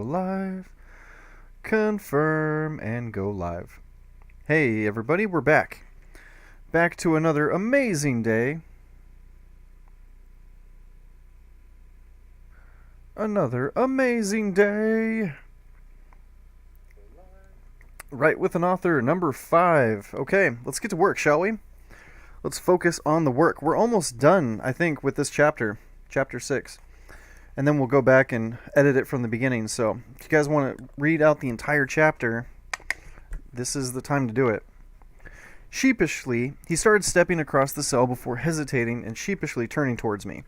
live. Confirm and go live. Hey everybody, we're back. Back to another amazing day. Another amazing day. Right with an author, number 5. Okay, let's get to work, shall we? Let's focus on the work. We're almost done, I think, with this chapter. Chapter 6. And then we'll go back and edit it from the beginning. So, if you guys want to read out the entire chapter, this is the time to do it. Sheepishly, he started stepping across the cell before hesitating and sheepishly turning towards me.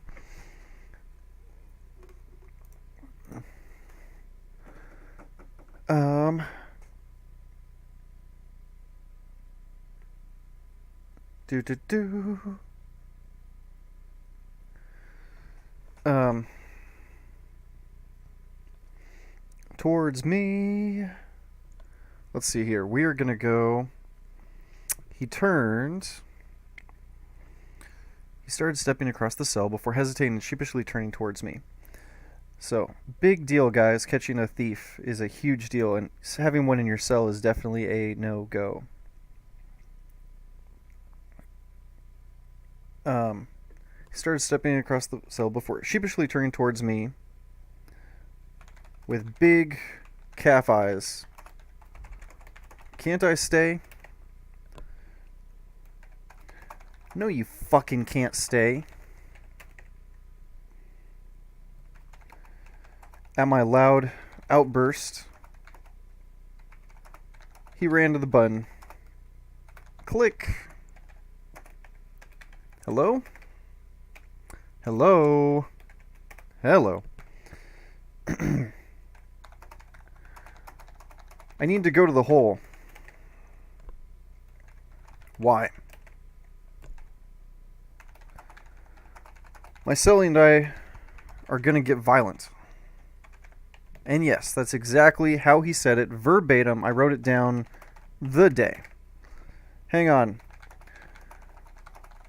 Towards me. Let's see here. We are going to go. He turned. He started stepping across the cell before hesitating and sheepishly turning towards me. So, big deal, guys. Catching a thief is a huge deal, and having one in your cell is definitely a no-go. He started stepping across the cell before sheepishly turning towards me with big calf eyes. Can't I stay? No, you fucking can't stay. At my loud outburst, he ran to the button. Click. Hello? Hello? Hello? I need to go to the hole. Why? My cellie and I are gonna get violent. And yes, that's exactly how he said it, verbatim. I wrote it down the day. Hang on.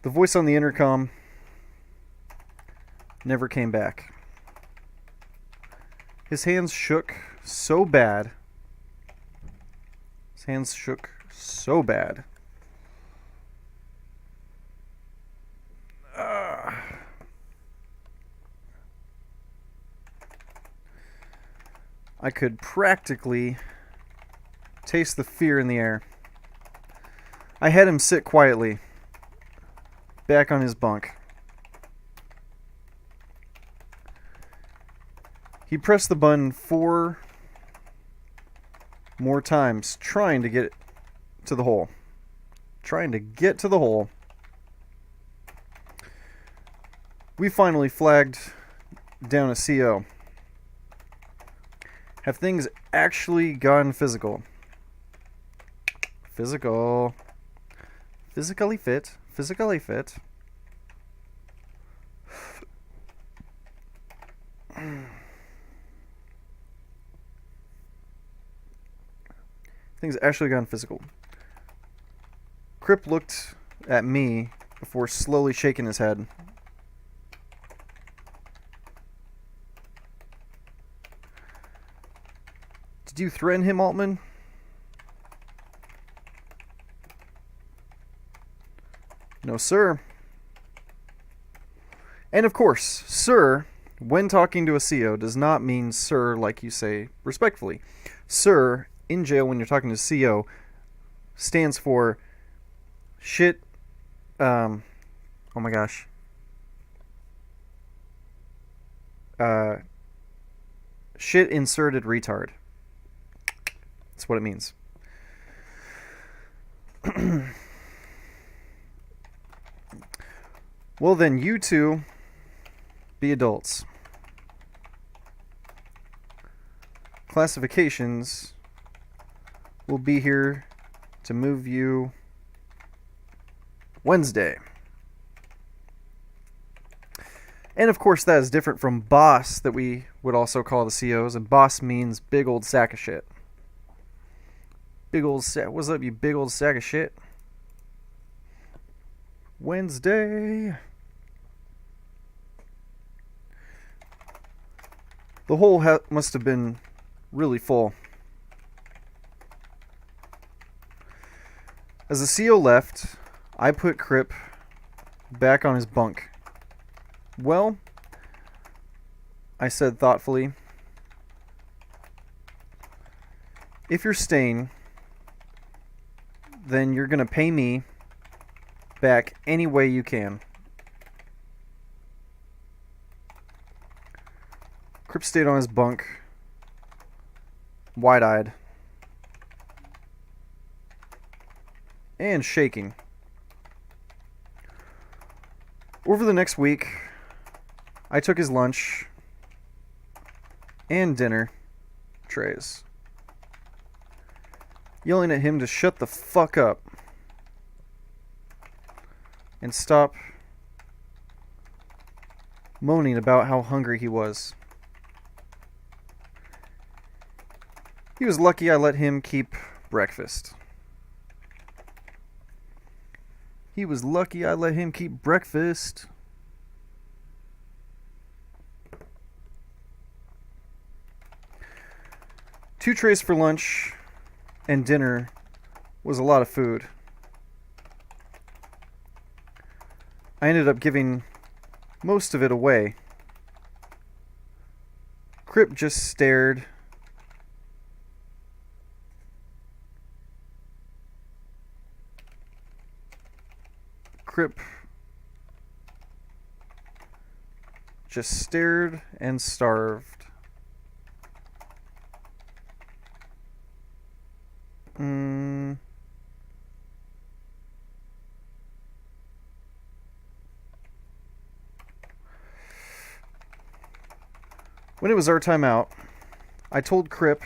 The voice on the intercom never came back. His hands shook so bad. His hands shook so bad. I could practically taste the fear in the air. I had him sit quietly, back on his bunk. He pressed the button 4 more times, trying to get to the hole. Trying to get to the hole. We finally flagged down a CO. Have things actually gone physical? Physical. Physically fit. Physically fit. Things actually gone physical. Crip looked at me before slowly shaking his head. Did you threaten him, Altman? No, sir. And of course, sir, when talking to a CO, does not mean sir like you say respectfully. Sir, in jail when you're talking to CO, stands for shit, oh my gosh. Shit inserted retard. That's what it means. Well then, you two be adults. Classifications will be here to move you Wednesday. And of course that is different from boss that we would also call the COs, and boss means big old sack of shit. Big old sack. What's up, you big old sack of shit? Wednesday. The hole must have been really full. As the CO left, I put Crip back on his bunk. Well, I said thoughtfully, if you're staying, then you're going to pay me back any way you can. Crip stayed on his bunk, wide-eyed and shaking. Over the next week, I took his lunch and dinner trays, yelling at him to shut the fuck up and stop moaning about how hungry he was. He was lucky I let him keep breakfast. He was lucky I let him keep breakfast. Two trays for lunch and dinner was a lot of food. I ended up giving most of it away. Crip just stared. Crip just stared and starved. When it was our time out, I told Crip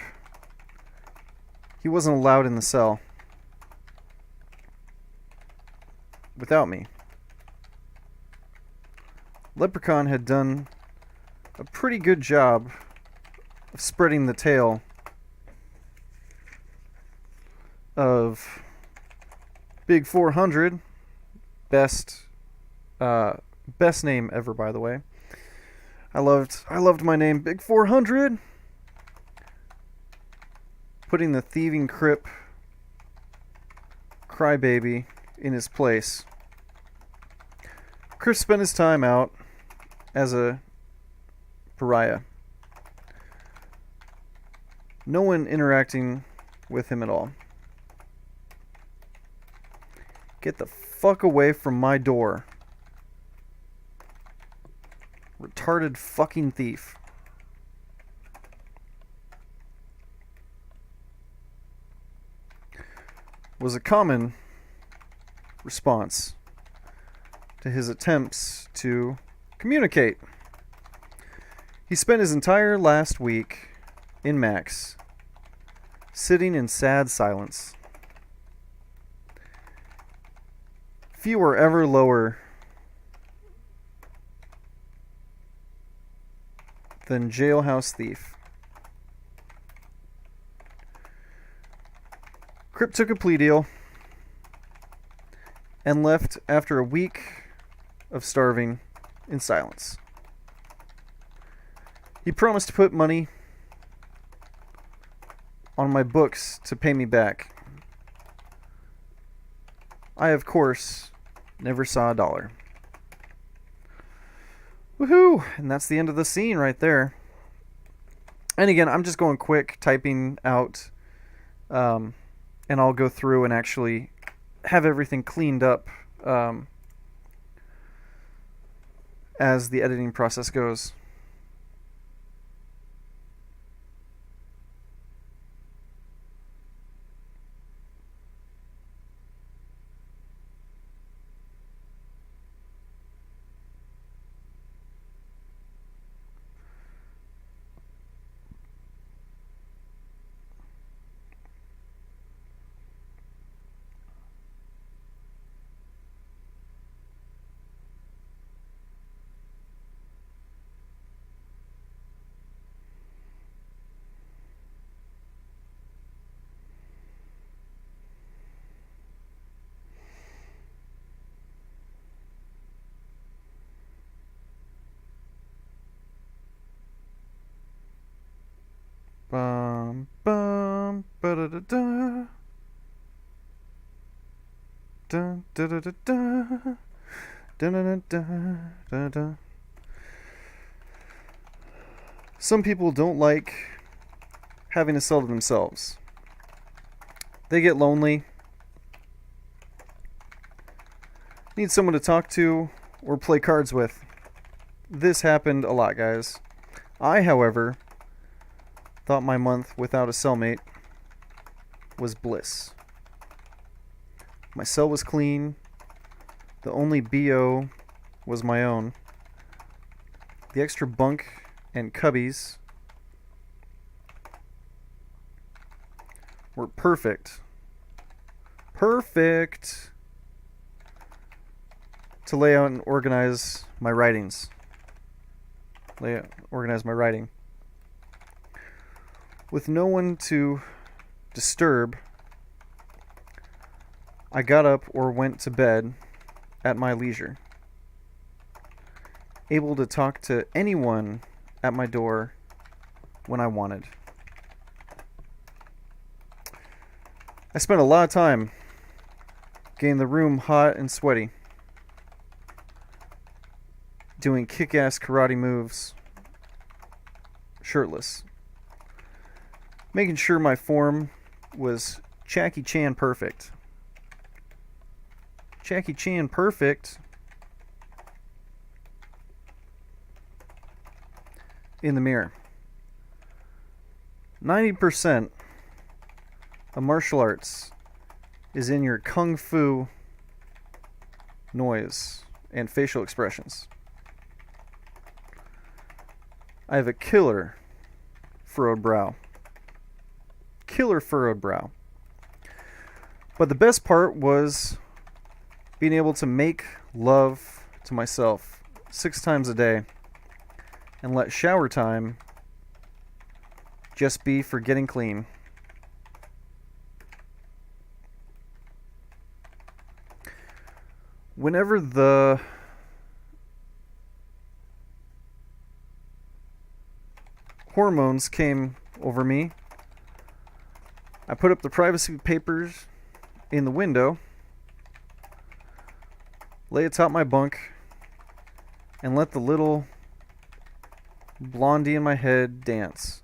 he wasn't allowed in the cell without me. Leprechaun had done a pretty good job of spreading the tale of Big 400, best name ever, by the way. I loved my name, Big 400. Putting the thieving Crip crybaby in his place. Crip spent his time out as a pariah. No one interacting with him at all. Get the fuck away from my door. Retarded fucking thief. Was a common response to his attempts to communicate. He spent his entire last week in Max, sitting in sad silence. Few were ever lower than Jailhouse Thief. Crip took a plea deal and left after a week of starving in silence. He promised to put money on my books to pay me back. I, of course, never saw a dollar. Woohoo! And that's the end of the scene right there. And again, I'm just going quick, typing out, and I'll go through and actually have everything cleaned up as the editing process goes. bum ba da da da. Dun da da da da. Dun da da da da. Some people don't like having to sell to themselves. They get lonely, need someone to talk to or play cards with. This happened a lot, guys. I, however, thought my month without a cellmate was bliss. My cell was clean. The only BO was my own. The extra bunk and cubbies were perfect. Perfect to lay out and organize my writings. Organize my writing. With no one to disturb, I got up or went to bed at my leisure. Able to talk to anyone at my door when I wanted. I spent a lot of time getting the room hot and sweaty, doing kick-ass karate moves, shirtless, making sure my form was Jackie Chan perfect. Jackie Chan perfect in the mirror. 90% of martial arts is in your kung fu noise and facial expressions. I have a killer furrowed brow. Killer furrowed brow. But the best part was being able to make love to myself 6 times a day and let shower time just be for getting clean. Whenever the hormones came over me, I put up the privacy papers in the window, lay atop my bunk, and let the little blondie in my head dance.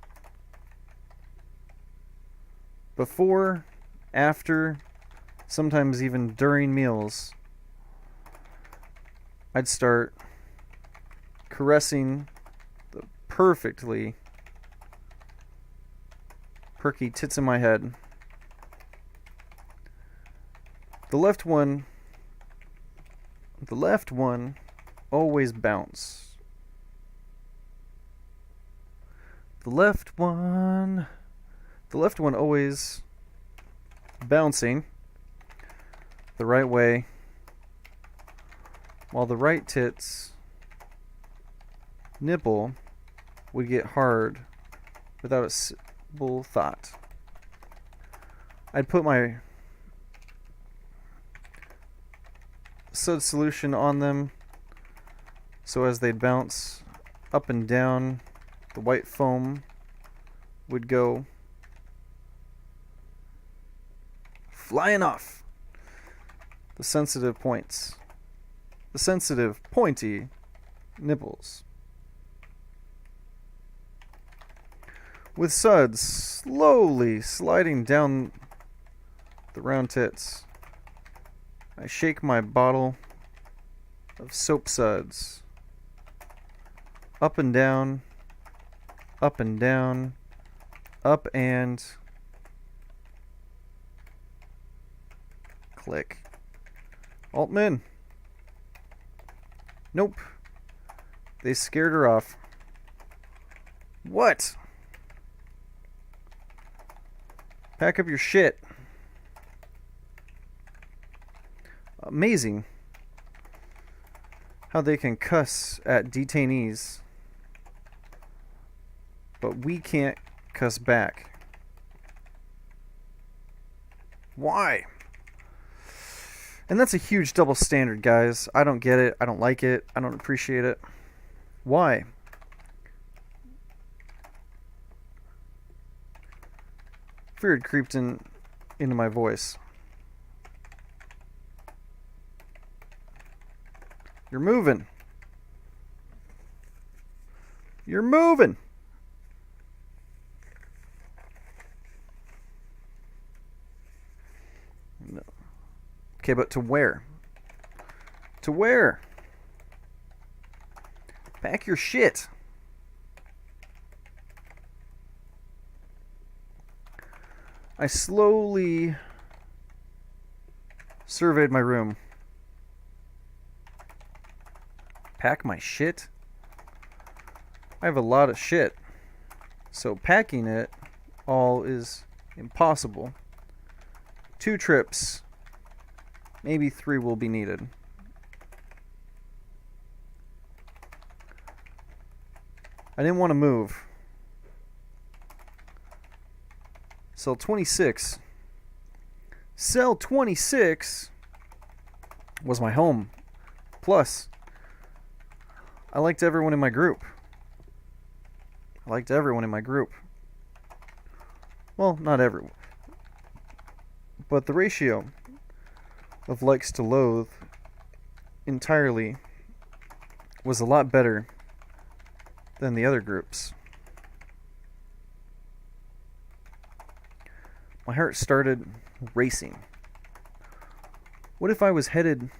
Before, after, sometimes even during meals, I'd start caressing the perfectly perky tits in my head. The left one always bounce. The left one always bouncing the right way, while the right tit's nipple would get hard without a simple thought. I'd put my sud solution on them so as they'd bounce up and down, the white foam would go flying off the sensitive points. The sensitive, pointy nipples. With suds slowly sliding down the round tits, I shake my bottle of soap suds up and down, up and down, up and click. Altman. Nope. They scared her off. What? Pack up your shit. Amazing how they can cuss at detainees, but we can't cuss back. Why? And that's a huge double standard, guys. I don't get it. I don't like it. I don't appreciate it. Why? Fear had creeped into my voice. You're moving. You're moving. No. Okay, but to where? To where? Pack your shit. I slowly surveyed my room. Pack my shit? I have a lot of shit, so packing it all is impossible. 2 trips, maybe 3 will be needed. I didn't want to move. Cell 26. Cell 26 was my home. Plus, I liked everyone in my group. Well, not everyone. But the ratio of likes to loathe entirely was a lot better than the other groups. My heart started racing. What if I was headed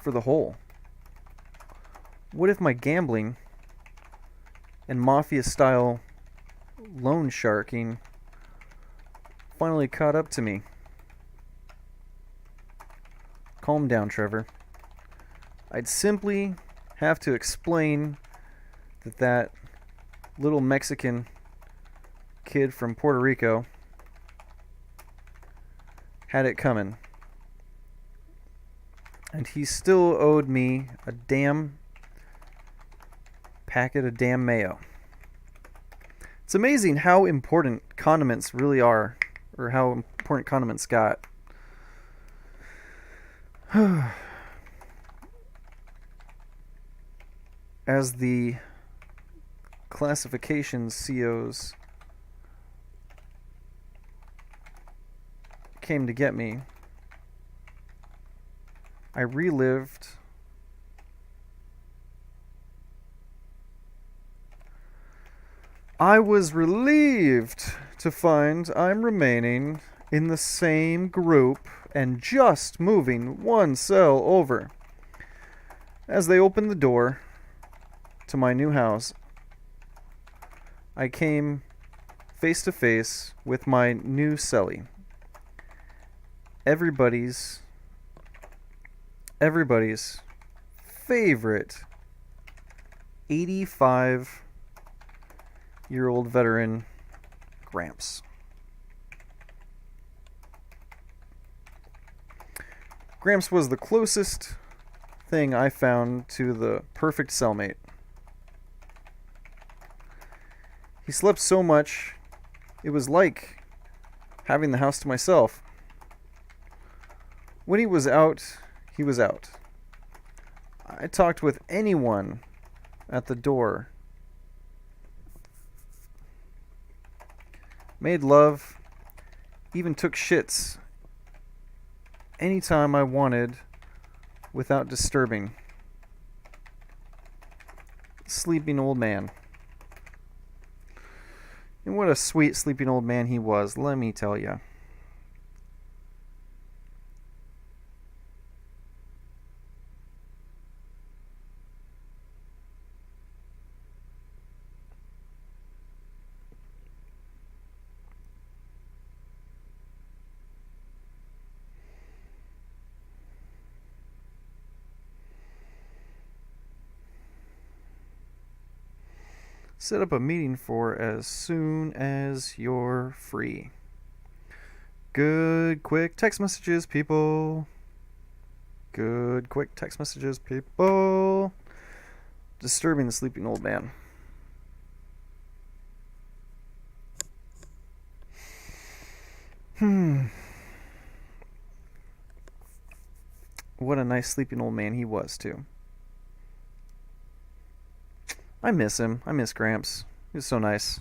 for the hole? What if my gambling and mafia-style loan sharking finally caught up to me? Calm down, Trevor. I'd simply have to explain that little Mexican kid from Puerto Rico had it coming. And he still owed me a damn packet of damn mayo. It's amazing how important condiments really are, or how important condiments got. As the classification COs came to get me, I relived I was relieved to find I'm remaining in the same group and just moving 1 cell over. As they opened the door to my new house, I came face to face with my new cellie. Everybody's favorite 85-year-old veteran, Gramps. Gramps was the closest thing I found to the perfect cellmate. He slept so much, it was like having the house to myself. When he was out, he was out. I talked with anyone at the door. Made love, even took shits anytime I wanted without disturbing. Sleeping old man. And what a sweet sleeping old man he was, let me tell you. Set up a meeting for as soon as you're free. Good, quick text messages, people. Good, quick text messages, people. Disturbing the sleeping old man. What a nice sleeping old man he was, too. I miss him. I miss Gramps. He was so nice.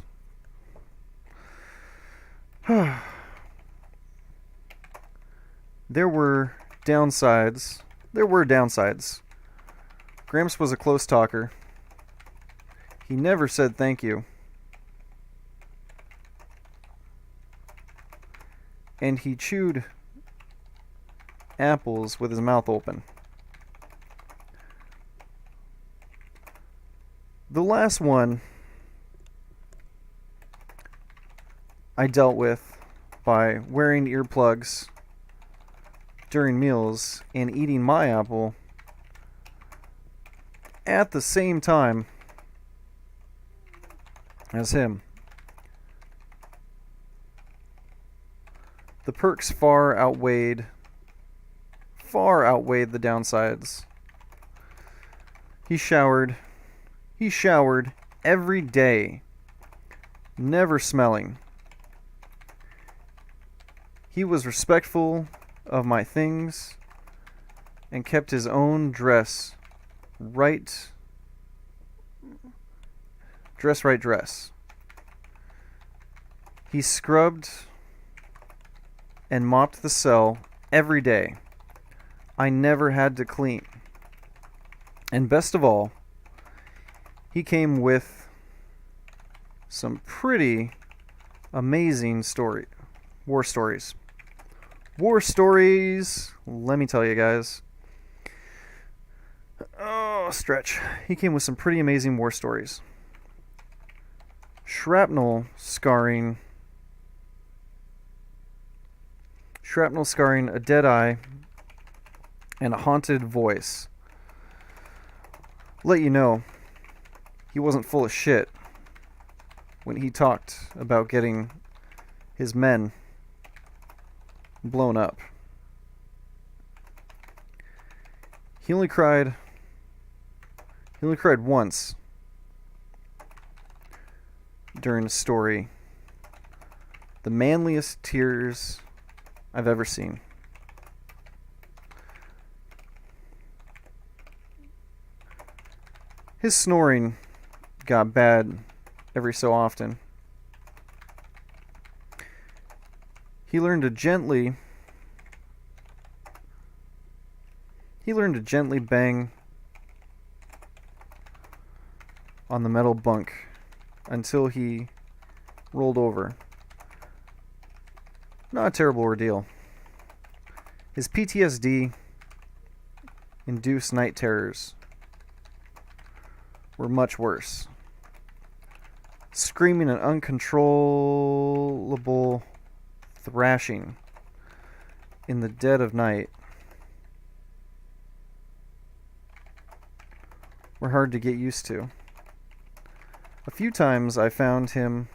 there were downsides. There were downsides. Gramps was a close talker. He never said thank you. And he chewed apples with his mouth open. The last one I dealt with by wearing earplugs during meals and eating my apple at the same time as him. The perks far outweighed the downsides. He showered every day, never smelling. He was respectful of my things and kept his own dress right. He scrubbed and mopped the cell every day. I never had to clean. And best of all, he came with some pretty amazing war stories. War stories, let me tell you guys. Oh, stretch. He came with some pretty amazing war stories. Shrapnel scarring a dead eye and a haunted voice. Let you know, he wasn't full of shit when he talked about getting his men blown up. He only cried once during a story. The manliest tears I've ever seen. His snoring got bad every so often. He learned to gently bang on the metal bunk until he rolled over. Not a terrible ordeal. His PTSD induced night terrors were much worse. Screaming and uncontrollable thrashing in the dead of night were hard to get used to. A few times I found him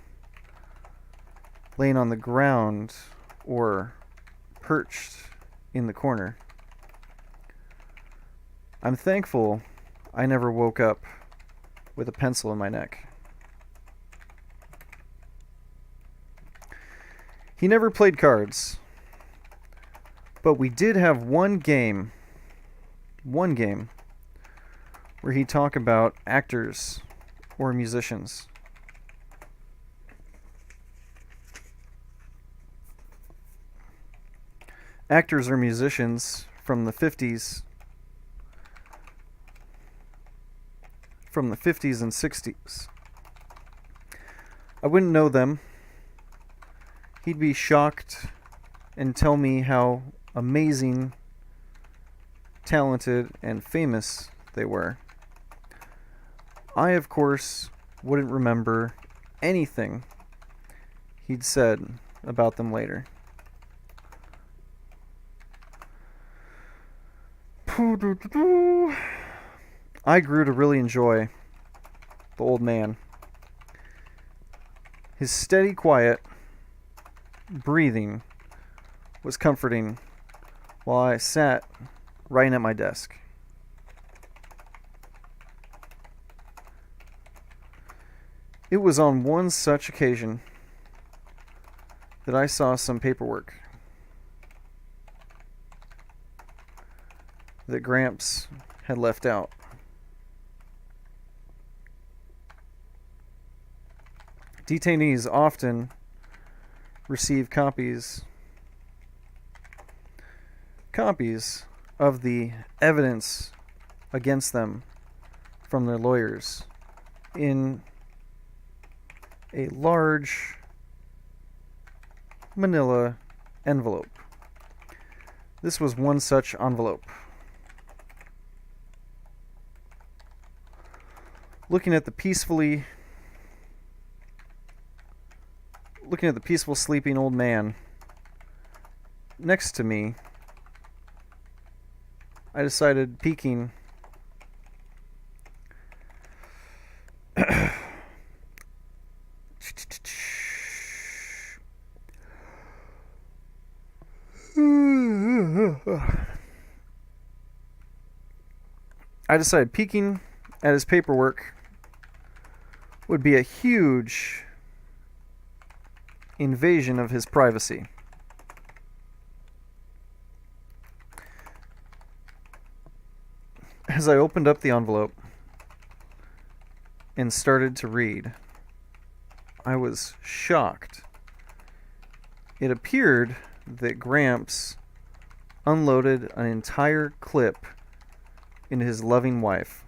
laying on the ground or perched in the corner. I'm thankful I never woke up with a pencil in my neck. He never played cards, but we did have one game where he talked about actors or musicians. Actors or musicians from the 50s and 60s. I wouldn't know them. He'd be shocked and tell me how amazing, talented, and famous they were. I, of course, wouldn't remember anything he'd said about them later. I grew to really enjoy the old man. His steady, quiet breathing was comforting while I sat writing at my desk. It was on one such occasion that I saw some paperwork that Gramps had left out. Detainees often receive copies copies of the evidence against them from their lawyers in a large manila envelope. This was one such envelope. Looking at the peaceful sleeping old man next to me, I decided peeking peeking at his paperwork would be a huge invasion of his privacy. As I opened up the envelope and started to read, I was shocked. It appeared that Gramps unloaded an entire clip into his loving wife.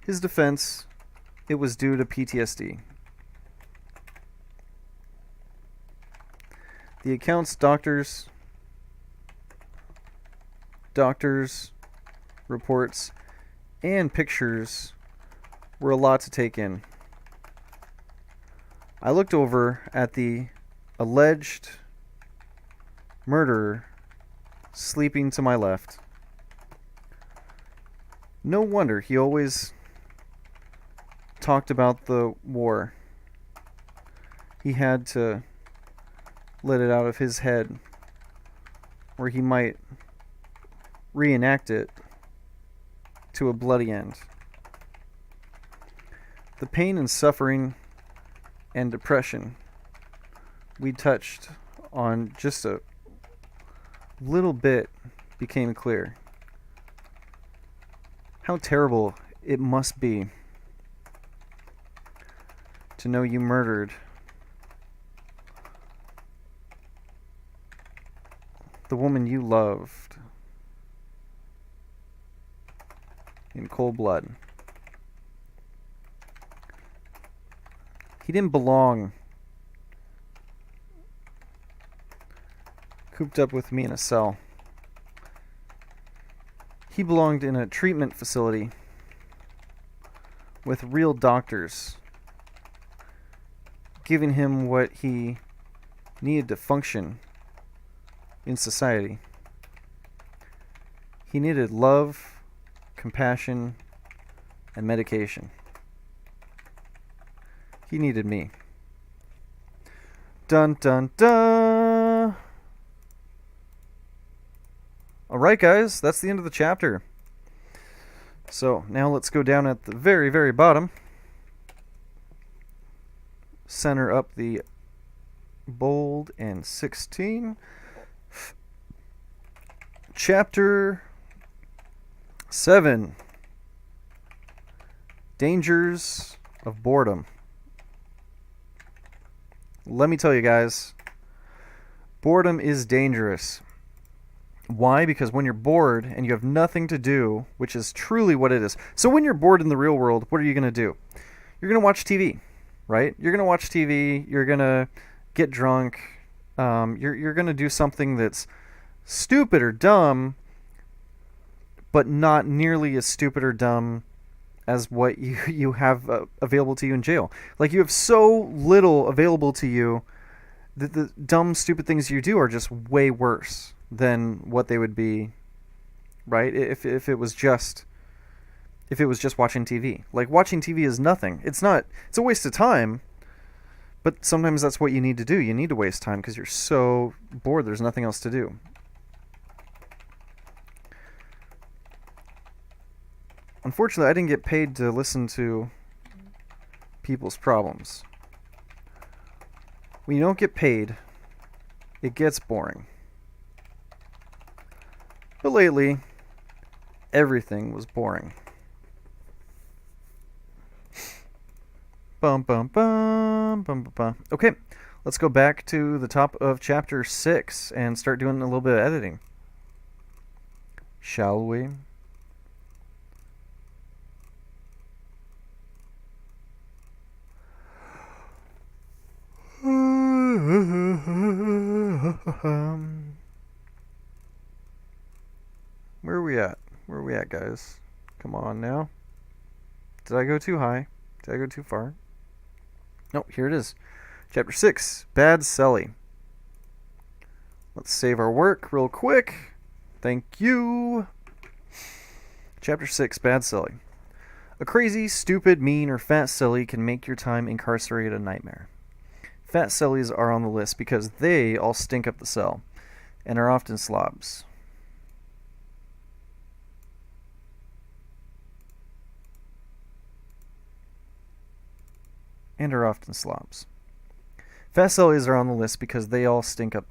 His defense, it was due to PTSD. The account's doctors, reports, and pictures were a lot to take in. I looked over at the alleged murderer sleeping to my left. No wonder he always talked about the war. He had to let it out of his head, or he might reenact it to a bloody end. The pain and suffering and depression we touched on just a little bit became clear. How terrible it must be to know you murdered the woman you loved in cold blood. He didn't belong cooped up with me in a cell. He belonged in a treatment facility with real doctors giving him what he needed to function in society. He needed love, compassion, and medication. He needed me. Dun dun dun! Alright guys, that's the end of the chapter. So, now let's go down at the very, very bottom. Center up the bold and 16. Chapter 7. Dangers of boredom. Let me tell you guys, boredom is dangerous. Why? Because when you're bored and you have nothing to do, which is truly what it is. So when you're bored in the real world, what are you going to do? You're going to watch TV, right? You're going to watch TV. You're going to get drunk. You're going to do something that's stupid or dumb, but not nearly as stupid or dumb as what you have available to you in jail. Like, you have so little available to you that the dumb, stupid things you do are just way worse than what they would be, right? If it was just watching TV. Like, watching TV is nothing. It's a waste of time, but sometimes that's what you need to do. You need to waste time because you're so bored, there's nothing else to do. Unfortunately, I didn't get paid to listen to people's problems. When you don't get paid, it gets boring. But lately, everything was boring. Bum bum bum bum bum bum. Okay, Let's go back to the top of chapter 6 and start doing a little bit of editing. Shall we? Where are we at? Where are we at, guys? Come on now. Did I go too high? Did I go too far? Nope, here it is. Chapter 6, Bad Selly. Let's save our work real quick. Thank you. Chapter 6, Bad Selly. A crazy, stupid, mean, or fat silly can make your time incarcerated a nightmare. Fat sillies are on the list because they all stink up the cell and are often slobs. Fat sillies are on the list because they all stink up.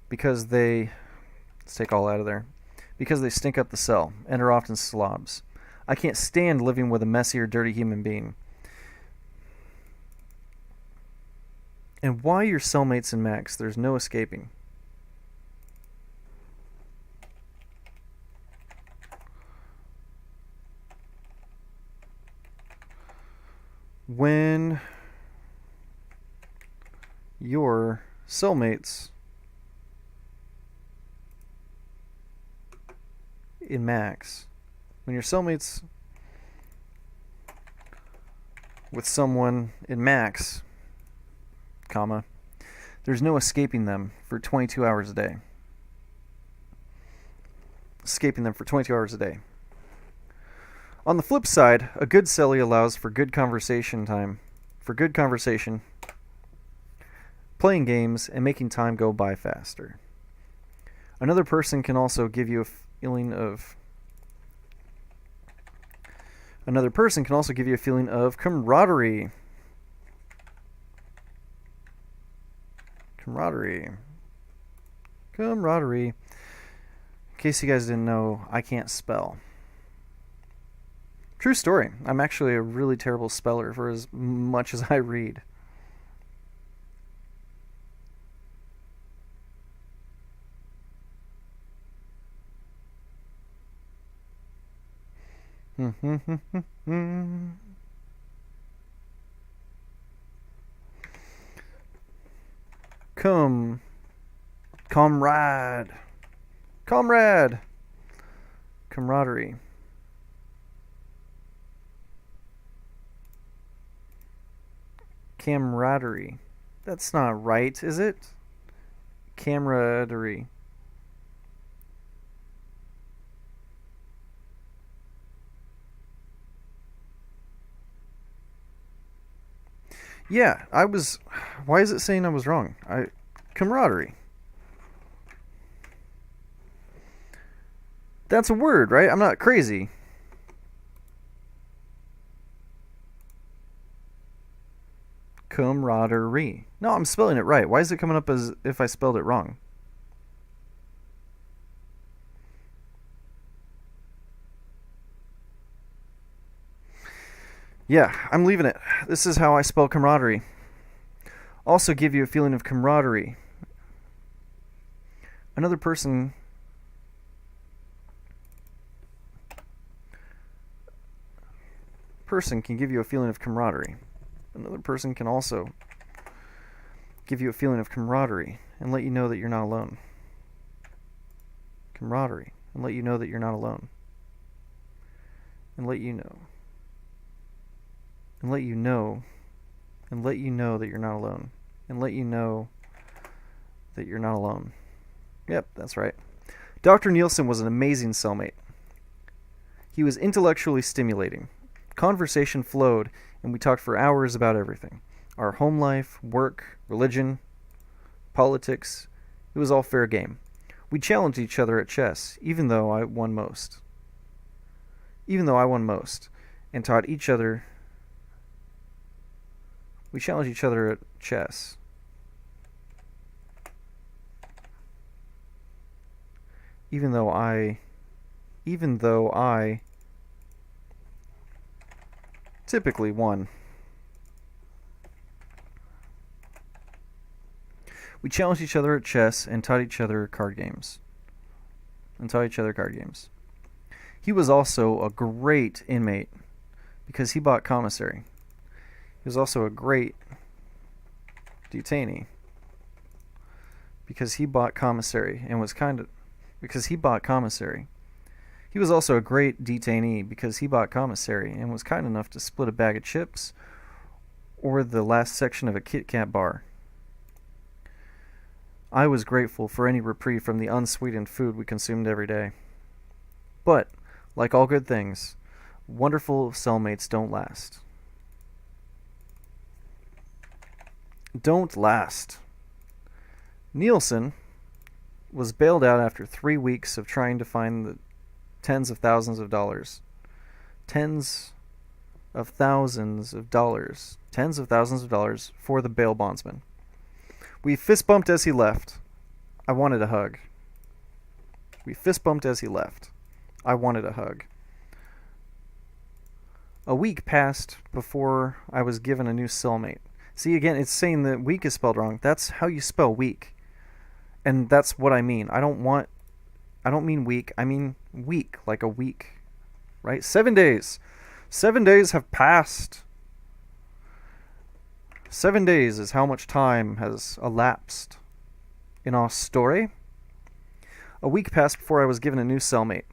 Let's take all out of there. Because they stink up the cell and are often slobs. I can't stand living with a messy or dirty human being. And why your cellmates in Max? There's no escaping. When your cellmates in Max, when your cellmates with someone in Max, comma, there's no escaping them for 22 hours a day. Escaping them for 22 hours a day. On the flip side, a good celly allows for good conversation time, playing games, and making time go by faster. Another person can also give you a feeling of camaraderie. Camaraderie. In case you guys didn't know, I can't spell. True story. I'm actually a really terrible speller for as much as I read. Camaraderie. Camaraderie. That's not right, is it? Camaraderie. Yeah, I was... Why is it saying I was wrong? Camaraderie. That's a word, right? I'm not crazy. Camaraderie. No, I'm spelling it right. Why is it coming up as if I spelled it wrong? Yeah, I'm leaving it. This is how I spell camaraderie. Also give you a feeling of camaraderie. Another person can give you a feeling of camaraderie. Another person can also give you a feeling of camaraderie and let you know that you're not alone. Camaraderie and let you know that you're not alone. And let you know. And let you know. And let you know that you're not alone. And let you know that you're not alone. Yep, that's right. Dr. Nielsen was an amazing cellmate. He was intellectually stimulating. Conversation flowed, and we talked for hours about everything. Our home life, work, religion, politics. It was all fair game. We challenged each other at chess, even though I won most. And taught each other... We challenged each other at chess. Even though I typically won. We challenged each other at chess and taught each other card games. He was also a great inmate because he bought commissary. He was also a great detainee because he bought commissary and was kind of because he bought commissary. He was also a great detainee because he bought commissary and was kind enough to split a bag of chips or the last section of a Kit Kat bar. I was grateful for any reprieve from the unsweetened food we consumed every day. But, like all good things, wonderful cellmates don't last. Don't last. Nielsen was bailed out after 3 weeks of trying to find the tens of thousands of dollars. Tens of thousands of dollars for the bail bondsman. We fist bumped as he left. I wanted a hug. A week passed before I was given a new cellmate. See, again, it's saying that week is spelled wrong. That's how you spell week. And that's what I mean. I don't mean week. I mean week, like a week. Right? 7 days. 7 days have passed. 7 days is how much time has elapsed in our story. A week passed before I was given a new cellmate.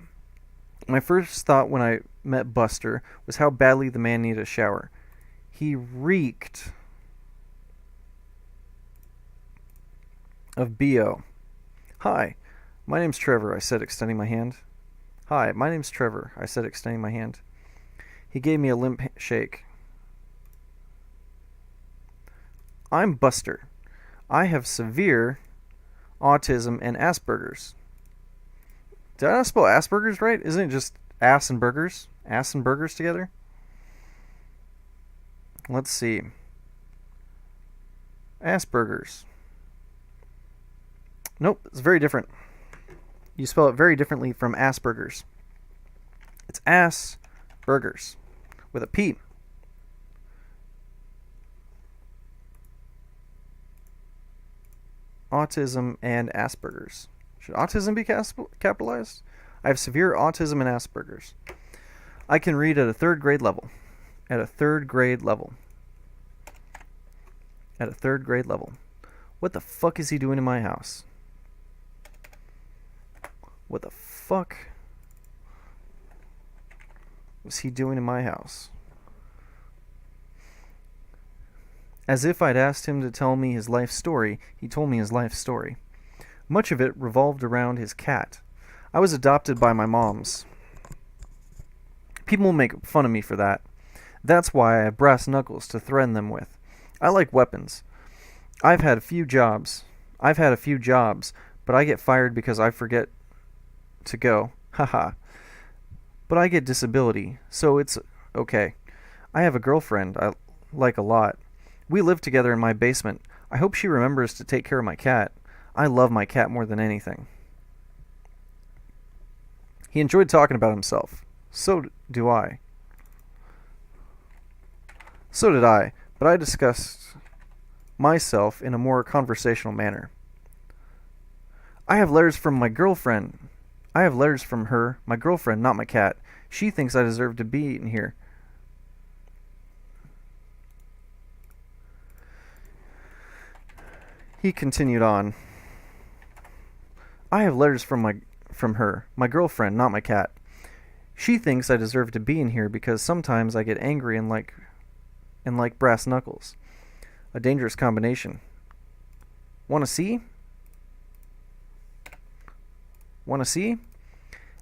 My first thought when I met Buster was how badly the man needed a shower. He reeked of BO. Hi, my name's Trevor, I said, extending my hand. He gave me a limp shake. I'm Buster. I have severe autism and Asperger's. Did I not spell Asperger's right? Isn't it just ass and burgers? Ass and burgers together? Let's see. Asperger's. Nope, it's very different. You spell it very differently from Asperger's. It's Asperger's with a P. Autism and Asperger's. Should autism be capitalized? I have severe autism and Asperger's. I can read at a third grade level. What the fuck is he doing in my house? What the fuck was he doing in my house? As if I'd asked him to tell me his life story, he told me his life story. Much of it revolved around his cat. I was adopted by my mom's. People make fun of me for that. That's why I have brass knuckles to threaten them with. I like weapons. I've had a few jobs, but I get fired because I forget to go. Haha. But I get disability, so it's okay. I have a girlfriend I like a lot. We live together in my basement. I hope she remembers to take care of my cat. I love my cat more than anything. He enjoyed talking about himself. So do I. So did I, but I discussed myself in a more conversational manner. I have letters from my girlfriend. My girlfriend, not my cat. She thinks I deserve to be in here. He continued on. I have letters from her, my girlfriend, not my cat. She thinks I deserve to be in here because sometimes I get angry and like brass knuckles. A dangerous combination. Wanna see?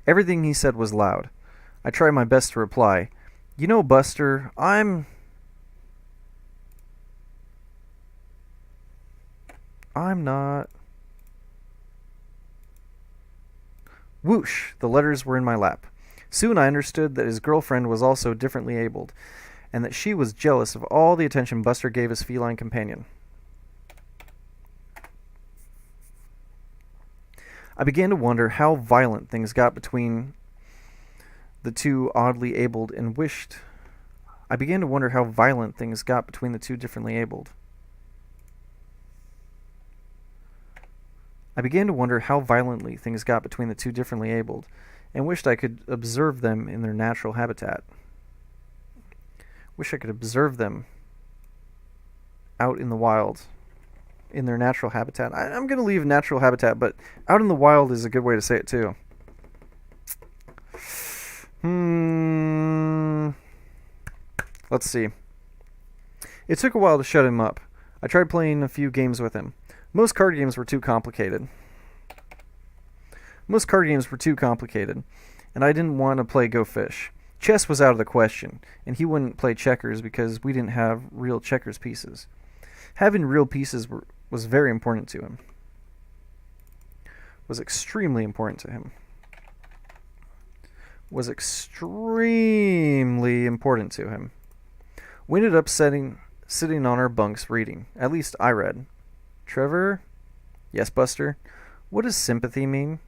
Everything he said was loud. I tried my best to reply. You know, Buster, I'm not. Whoosh! The letters were in my lap. Soon I understood that his girlfriend was also differently abled, and that she was jealous of all the attention Buster gave his feline companion. I began to wonder how violent things got between the two oddly abled and wished. I began to wonder how violent things got between the two differently abled. I began to wonder how violently things got between the two differently abled, and wished I could observe them in their natural habitat. Wish I could observe them out in the wild, in their natural habitat. I'm going to leave natural habitat, but out in the wild is a good way to say it too. Let's see. It took a while to shut him up. I tried playing a few games with him. Most card games were too complicated. And I didn't want to play Go Fish. Chess was out of the question, and he wouldn't play checkers because we didn't have real checkers pieces. Having real pieces was very important to him. Was extremely important to him. We ended up sitting on our bunks reading. At least I read. Trevor? Yes, Buster? What does sympathy mean?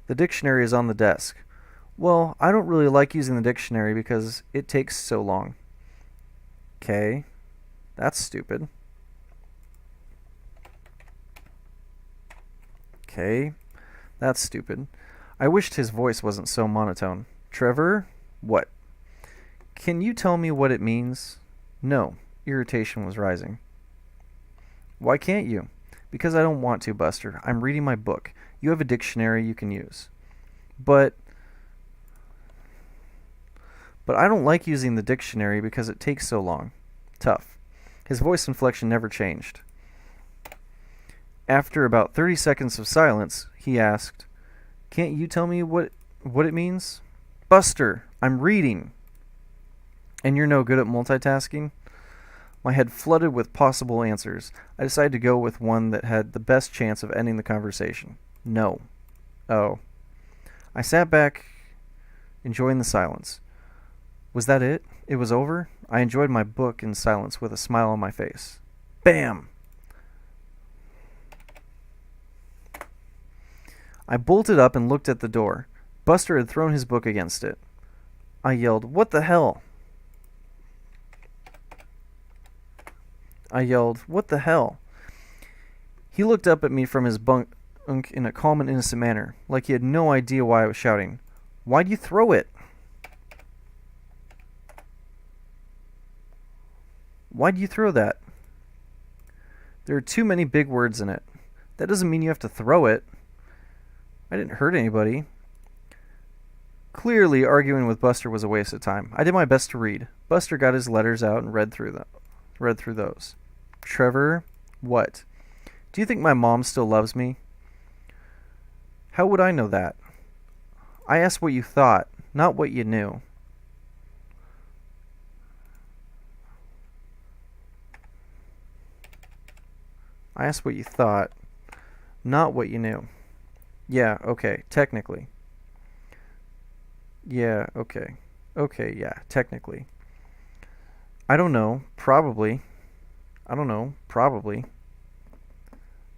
The dictionary is on the desk. Well, I don't really like using the dictionary because it takes so long. Okay. That's stupid. I wished his voice wasn't so monotone. Trevor? What? Can you tell me what it means? No. Irritation was rising. Why can't you? Because I don't want to, Buster. I'm reading my book. You have a dictionary you can use. But I don't like using the dictionary because it takes so long. Tough. His voice inflection never changed. After about 30 seconds of silence, he asked, Can't you tell me what it means? Buster, I'm reading. And you're no good at multitasking? My head flooded with possible answers. I decided to go with one that had the best chance of ending the conversation. No. Oh. I sat back, enjoying the silence. Was that it? It was over? I enjoyed my book in silence with a smile on my face. Bam! I bolted up and looked at the door. Buster had thrown his book against it. I yelled, What the hell? He looked up at me from his bunk in a calm and innocent manner, like he had no idea why I was shouting. Why'd you throw it? Why'd you throw that? There are too many big words in it. That doesn't mean you have to throw it. I didn't hurt anybody. Clearly, arguing with Buster was a waste of time. I did my best to read. Buster got his letters out and read through those. Trevor, what? Do you think my mom still loves me? How would I know that? I asked what you thought, not what you knew. I asked what you thought, not what you knew. Yeah, okay, technically. Yeah, okay. Okay, yeah, technically. I don't know, probably.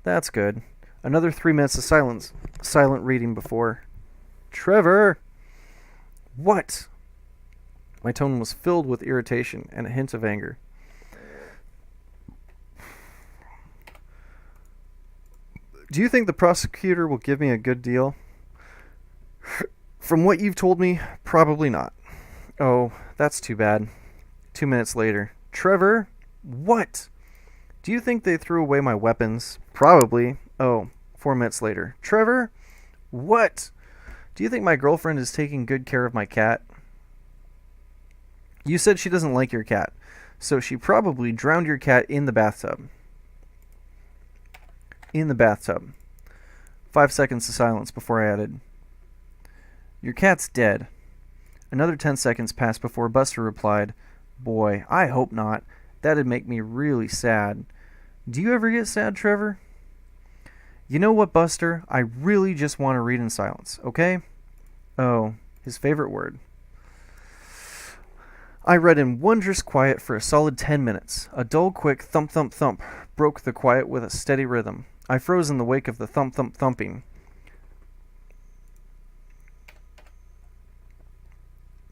That's good. Another 3 minutes of silent reading before. Trevor! What? My tone was filled with irritation and a hint of anger. Do you think the prosecutor will give me a good deal? From what you've told me, probably not. Oh, that's too bad. 2 minutes later. Trevor? What? Do you think they threw away my weapons? Probably. Oh, 4 minutes later. Trevor? What? Do you think my girlfriend is taking good care of my cat? You said she doesn't like your cat, so she probably drowned your cat in the bathtub. 5 seconds of silence before I added, Your cat's dead. Another 10 seconds passed before Buster replied, Boy, I hope not. That'd make me really sad. Do you ever get sad, Trevor? You know what, Buster? I really just want to read in silence, okay? Oh, his favorite word. I read in wondrous quiet for a solid 10 minutes. A dull, quick thump, thump, thump broke the quiet with a steady rhythm. I froze in the wake of the thump, thump, thumping.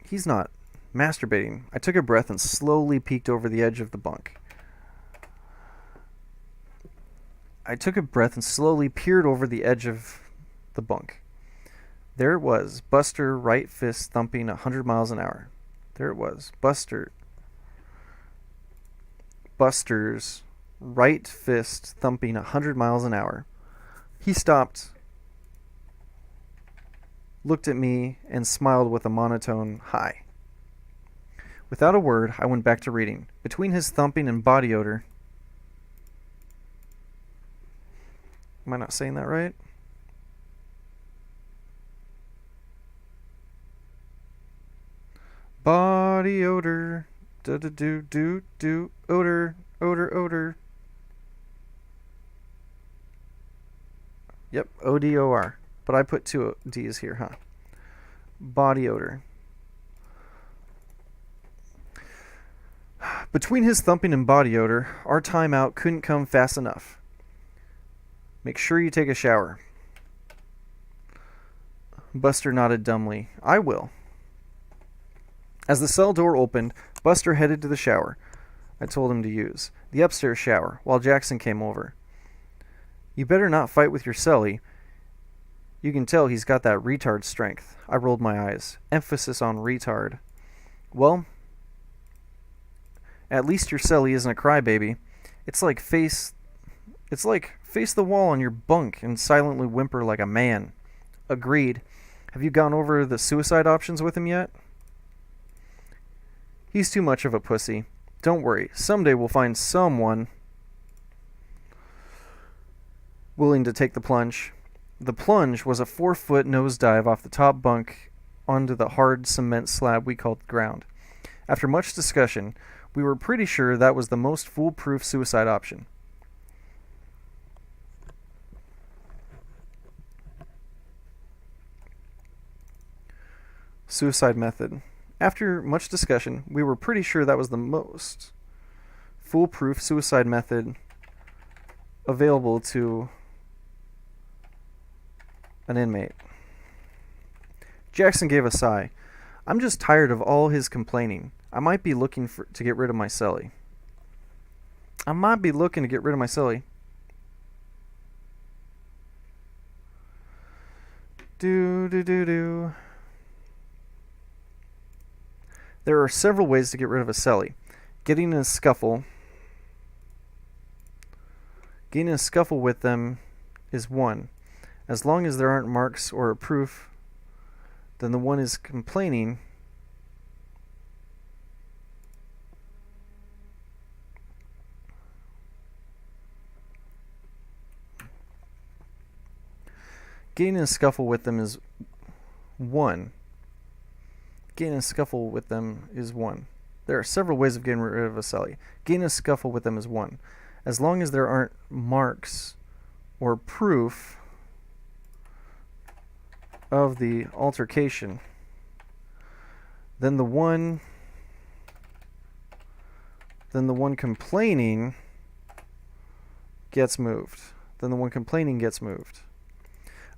He's not masturbating. I took a breath and slowly peeked over the edge of the bunk. I took a breath and slowly peered over the edge of the bunk. There it was, Buster, right fist thumping 100 miles an hour. There it was, Buster's right fist thumping 100 miles an hour. He stopped, looked at me, and smiled with a monotone hi. Without a word, I went back to reading. Between his thumping and body odor... Am I not saying that right? Body odor. Do odor. Yep, ODOR. But I put two D's here, huh? Body odor. Between his thumping and body odor, our time out couldn't come fast enough. Make sure you take a shower. Buster nodded dumbly. I will. As the cell door opened, Buster headed to the shower I told him to use, the upstairs shower, while Jackson came over. You better not fight with your cellie. You can tell he's got that retard strength. I rolled my eyes. Emphasis on retard. Well, at least your cellie isn't a crybaby. It's like face the wall on your bunk and silently whimper like a man. Agreed. Have you gone over the suicide options with him yet? He's too much of a pussy. Don't worry. Someday we'll find someone willing to take the plunge. The plunge was a 4-foot nosedive off the top bunk onto the hard cement slab we called the ground. After much discussion, we were pretty sure that was the most foolproof suicide option. Suicide method. After much discussion, we were pretty sure that was the most foolproof suicide method available to an inmate. Jackson gave a sigh. I'm just tired of all his complaining. I might be looking to get rid of my cellie. Do. There are several ways to get rid of a cellie. Getting in a scuffle with them is one. As long as there aren't marks or a proof, then the one is complaining. Getting in a scuffle with them is one. There are several ways of getting rid of a cellie. Getting in a scuffle with them is one. As long as there aren't marks or proof of the altercation, then the one complaining gets moved.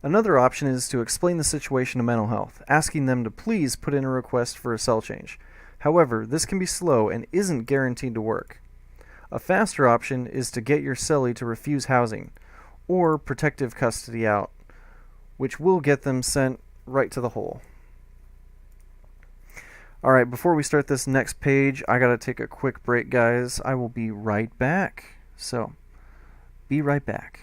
Another option is to explain the situation to mental health, asking them to please put in a request for a cell change. However, this can be slow and isn't guaranteed to work. A faster option is to get your cellie to refuse housing or protective custody out, which will get them sent right to the hole. Alright, before we start this next page, I gotta take a quick break, guys. I will be right back. So, be right back.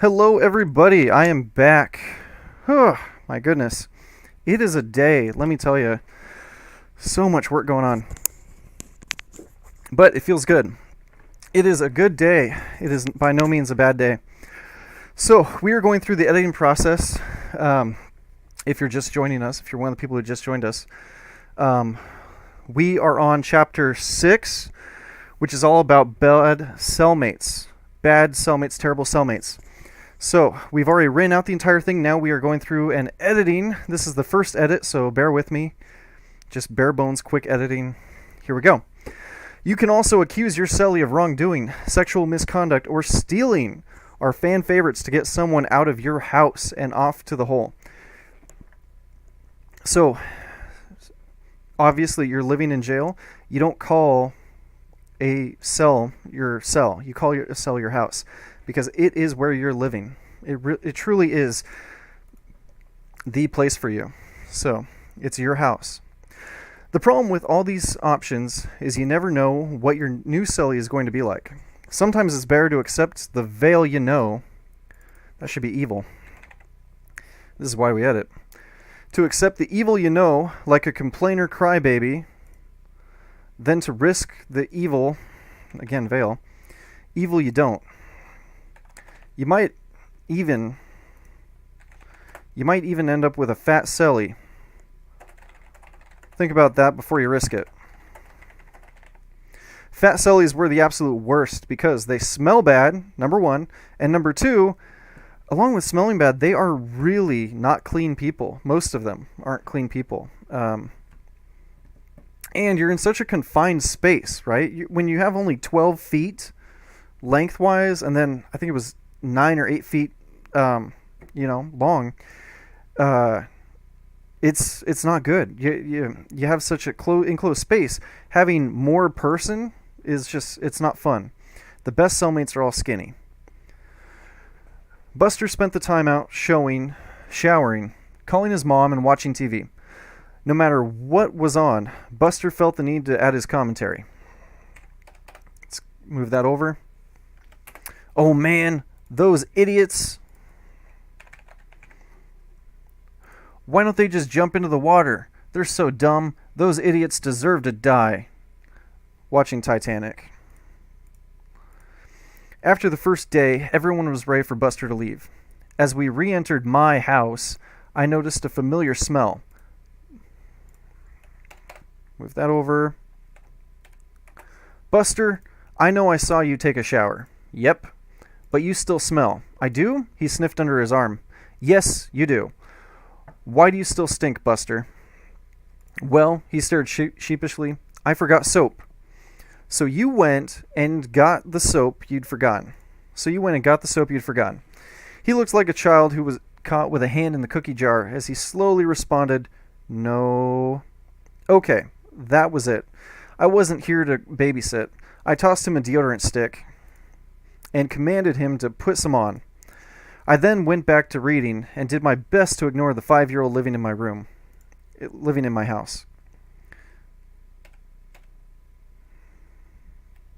Hello, everybody. I am back. Oh, my goodness. It is a day, let me tell you. So much work going on. But it feels good. It is a good day. It is by no means a bad day. So, we are going through the editing process. If you're just joining us, if you're one of the people who just joined us, we are on chapter 6, which is all about bad cellmates. Bad cellmates, terrible cellmates. So, we've already written out the entire thing. Now we are going through and editing. This is the first edit, so bear with me. Just bare bones, quick editing. Here we go. You can also accuse your cellie of wrongdoing, sexual misconduct, or stealing our fan favorites to get someone out of your house and off to the hole. So, obviously, you're living in jail. You don't call a cell your cell. You call a cell your house. Because it is where you're living. It truly is the place for you. So, it's your house. The problem with all these options is you never know what your new cellie is going to be like. Sometimes it's better to accept the veil you know. That should be evil. This is why we edit. To accept the evil you know, like a complainer crybaby, than to risk the evil, again, veil, evil you don't. You might even end up with a fat cellie. Think about that before you risk it. Fat cellies were the absolute worst because they smell bad, number one, and number two, along with smelling bad, they are really not clean people. Most of them aren't clean people. And you're in such a confined space, right? When you have only 12 feet lengthwise, and then I think it was 9 or 8 feet, long. It's not good. You have such a enclosed space. Having more person is it's not fun. The best cellmates are all skinny. Buster spent the time out showering, calling his mom, and watching TV. No matter what was on, Buster felt the need to add his commentary. Let's move that over. Oh man, those idiots. Why don't they just jump into the water? They're so dumb. Those idiots deserve to die. Watching Titanic. After the first day, everyone was ready for Buster to leave. As we re-entered my house, I noticed a familiar smell. Move that over. Buster, I know I saw you take a shower. Yep. But you still smell. I do? He sniffed under his arm. Yes, you do. Why do you still stink, Buster? Well, he stared sheepishly. I forgot soap. So you went and got the soap you'd forgotten. He looked like a child who was caught with a hand in the cookie jar as he slowly responded, No. Okay, that was it. I wasn't here to babysit. I tossed him a deodorant stick and commanded him to put some on. I then went back to reading and did my best to ignore the 5-year-old living in my house.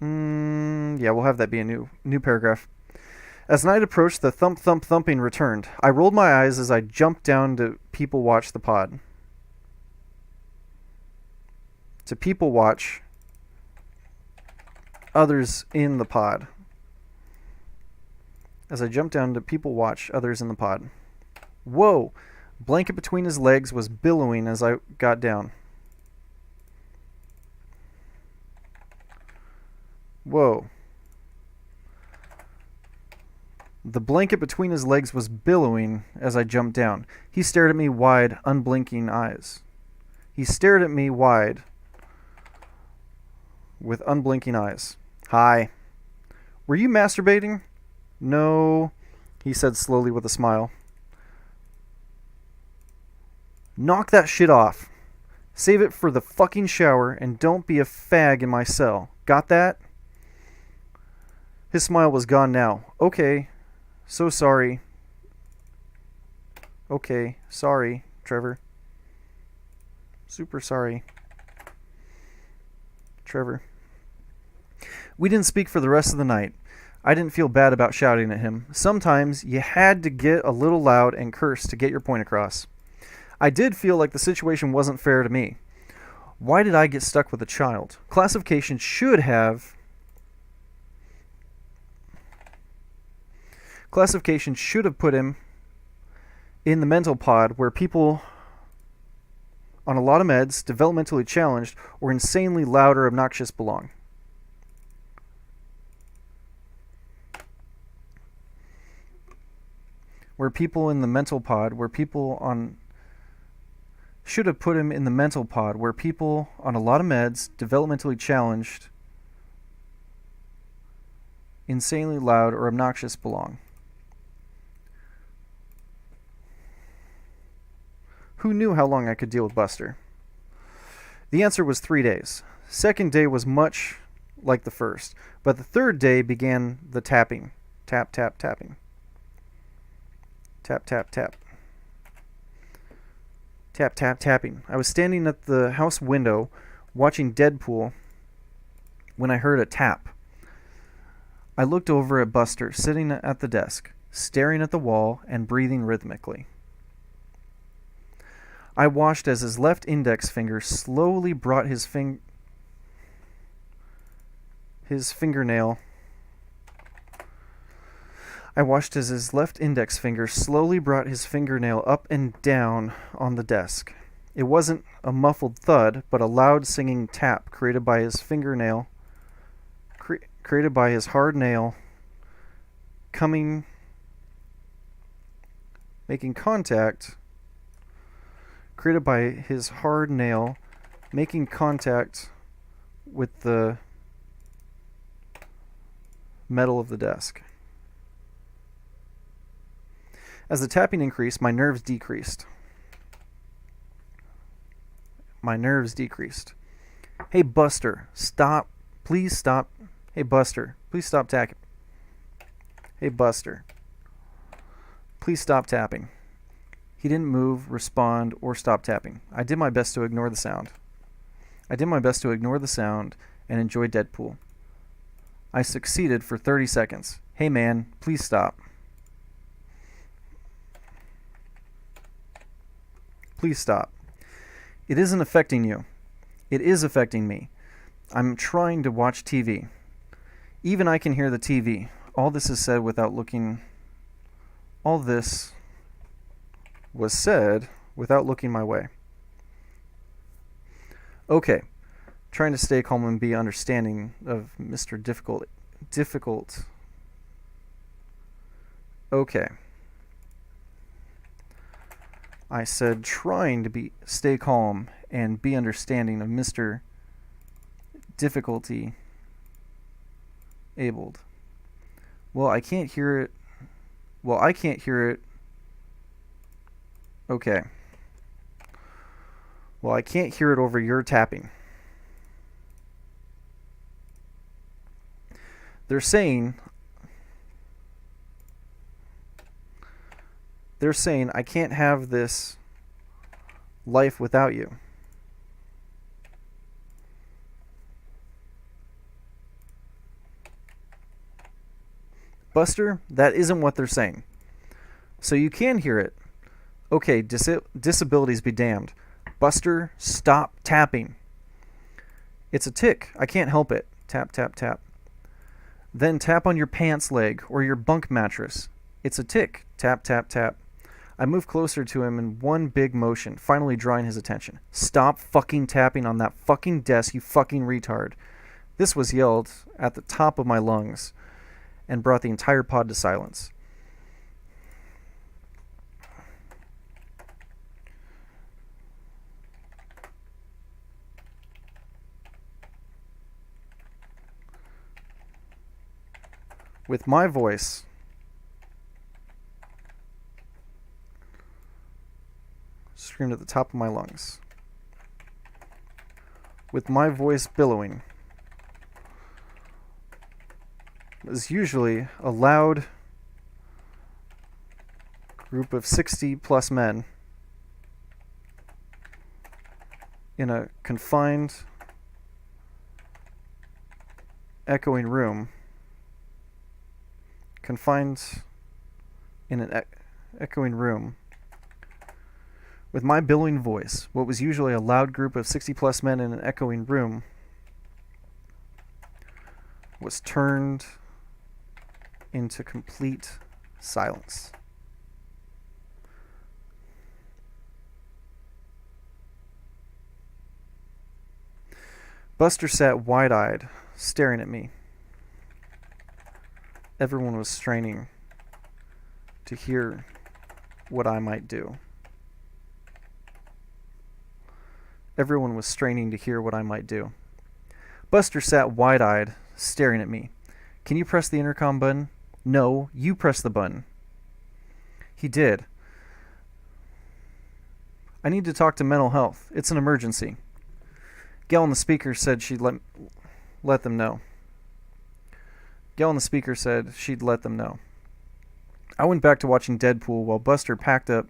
Yeah, we'll have that be a new paragraph. As night approached, the thumping returned. I rolled my eyes as I jumped down to people watch the pod. To people watch others in the pod. As I jumped down to people watch others in the pod. Whoa! Blanket between his legs was billowing as I got down. Whoa. The blanket between his legs was billowing as I jumped down. He stared at me wide, unblinking eyes. With unblinking eyes. Hi. Were you masturbating? No, he said slowly with a smile. Knock that shit off. Save it for the fucking shower and don't be a fag in my cell. Got that? His smile was gone now. Okay. So sorry. Okay. Sorry, Trevor. Super sorry. Trevor. We didn't speak for the rest of the night. I didn't feel bad about shouting at him. Sometimes you had to get a little loud and curse to get your point across. I did feel like the situation wasn't fair to me. Why did I get stuck with a child? Classification should have put him in the mental pod where people on a lot of meds, developmentally challenged, or insanely loud or obnoxious belong. Where people in the mental pod, where people on should have put him in the mental pod where people on a lot of meds, developmentally challenged, insanely loud or obnoxious belong. Who knew how long I could deal with Buster? The answer was 3 days. Second day was much like the first, but the third day began the tapping. Tap, tap, tapping. Tap, tap, tap. Tap, tap, tapping. I was standing at the house window watching Deadpool when I heard a tap. I looked over at Buster sitting at the desk, staring at the wall and breathing rhythmically. I watched as his left index finger slowly brought his fingernail. I watched as his left index finger slowly brought his fingernail up and down on the desk. It wasn't a muffled thud, but a loud singing tap created by his fingernail, created by his hard nail, making contact with the metal of the desk. As the tapping increased, my nerves decreased. Hey, Buster, stop. Please stop. Hey, Buster, please stop tapping. Hey, Buster, please stop tapping. He didn't move, respond, or stop tapping. I did my best to ignore the sound. and enjoy Deadpool. I succeeded for 30 seconds. Hey man, please stop. Please stop. It isn't affecting you. It is affecting me. I'm trying to watch TV. Even I can hear the TV. All this was said without looking my way. Okay. Trying to stay calm and be understanding of Mr. Difficult. Okay. I said trying to stay calm and be understanding of Mr. Difficulty abled. Well, I can't hear it. Okay. Well, I can't hear it over your tapping. They're saying I can't have this life without you. Buster, that isn't what they're saying. So you can hear it. Okay, disabilities be damned. Buster, stop tapping. It's a tick. I can't help it. Tap, tap, tap. Then tap on your pants leg or your bunk mattress. It's a tick. Tap, tap, tap. I moved closer to him in one big motion, finally drawing his attention. Stop fucking tapping on that fucking desk, you fucking retard. This was yelled at the top of my lungs and brought the entire pod to silence. With my voice screamed at the top of my lungs. With my voice billowing. As usually a loud group of 60 plus men in a confined, echoing room confined in an echoing room, with my billowing voice, what was usually a loud group of 60-plus men in an echoing room, was turned into complete silence. Buster sat wide-eyed, staring at me. Everyone was straining to hear what I might do. Everyone was straining to hear what I might do. Buster sat wide-eyed, staring at me. Can you press the intercom button? No, you press the button. He did. I need to talk to mental health. It's an emergency. Gail on the speaker said she'd let them know. Gail on the speaker said she'd let them know. I went back to watching Deadpool while Buster packed up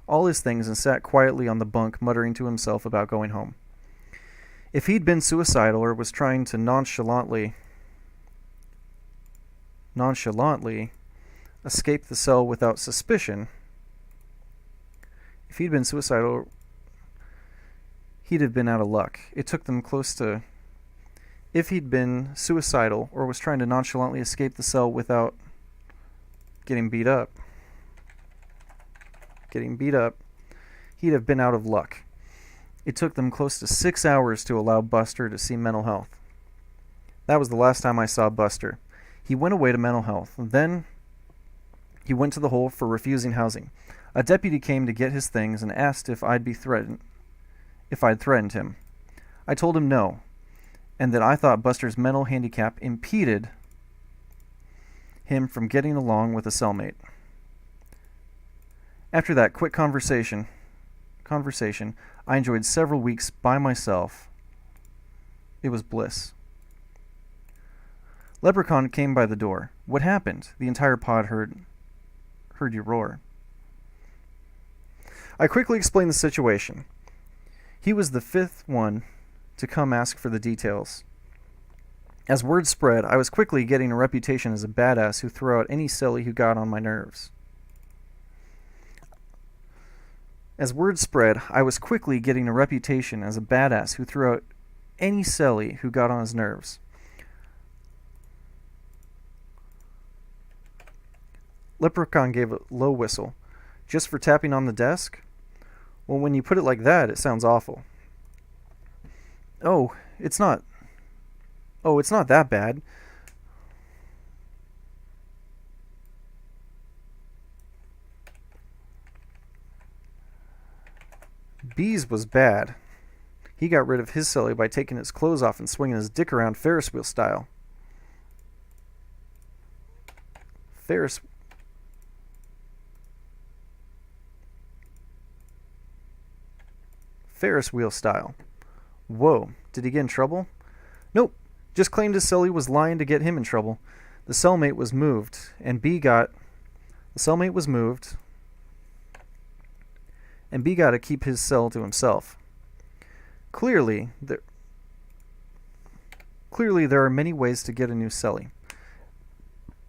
all his things and sat quietly on the bunk, muttering to himself about going home. If he'd been suicidal or was trying to nonchalantly escape the cell without suspicion, if he'd been suicidal, he'd have been out of luck. It took them close to... If he'd been suicidal or was trying to nonchalantly escape the cell without getting beat up, he'd have been out of luck. It took them close to 6 hours to allow Buster to see mental health. That was the last time I saw Buster. He went away to mental health. Then he went to the hole for refusing housing. A deputy came to get his things and asked if I'd threatened him. I told him no, and that I thought Buster's mental handicap impeded him from getting along with a cellmate. After that quick conversation, I enjoyed several weeks by myself. It was bliss. Leprechaun came by the door. What happened? The entire pod heard you roar. I quickly explained the situation. He was the fifth one to come ask for the details. As word spread, I was quickly getting a reputation as a badass who threw out any silly who got on my nerves. As word spread, I was quickly getting a reputation as a badass who threw out any silly who got on his nerves. Leprechaun gave a low whistle. Just for tapping on the desk? Well, when you put it like that, it sounds awful. Oh, it's not that bad. B's was bad. He got rid of his silly by taking his clothes off and swinging his dick around Ferris wheel style. Ferris wheel style. Whoa, did he get in trouble? Nope, just claimed his silly was lying to get him in trouble. The cellmate was moved, and B got to keep his cell to himself. Clearly there are many ways to get a new celly.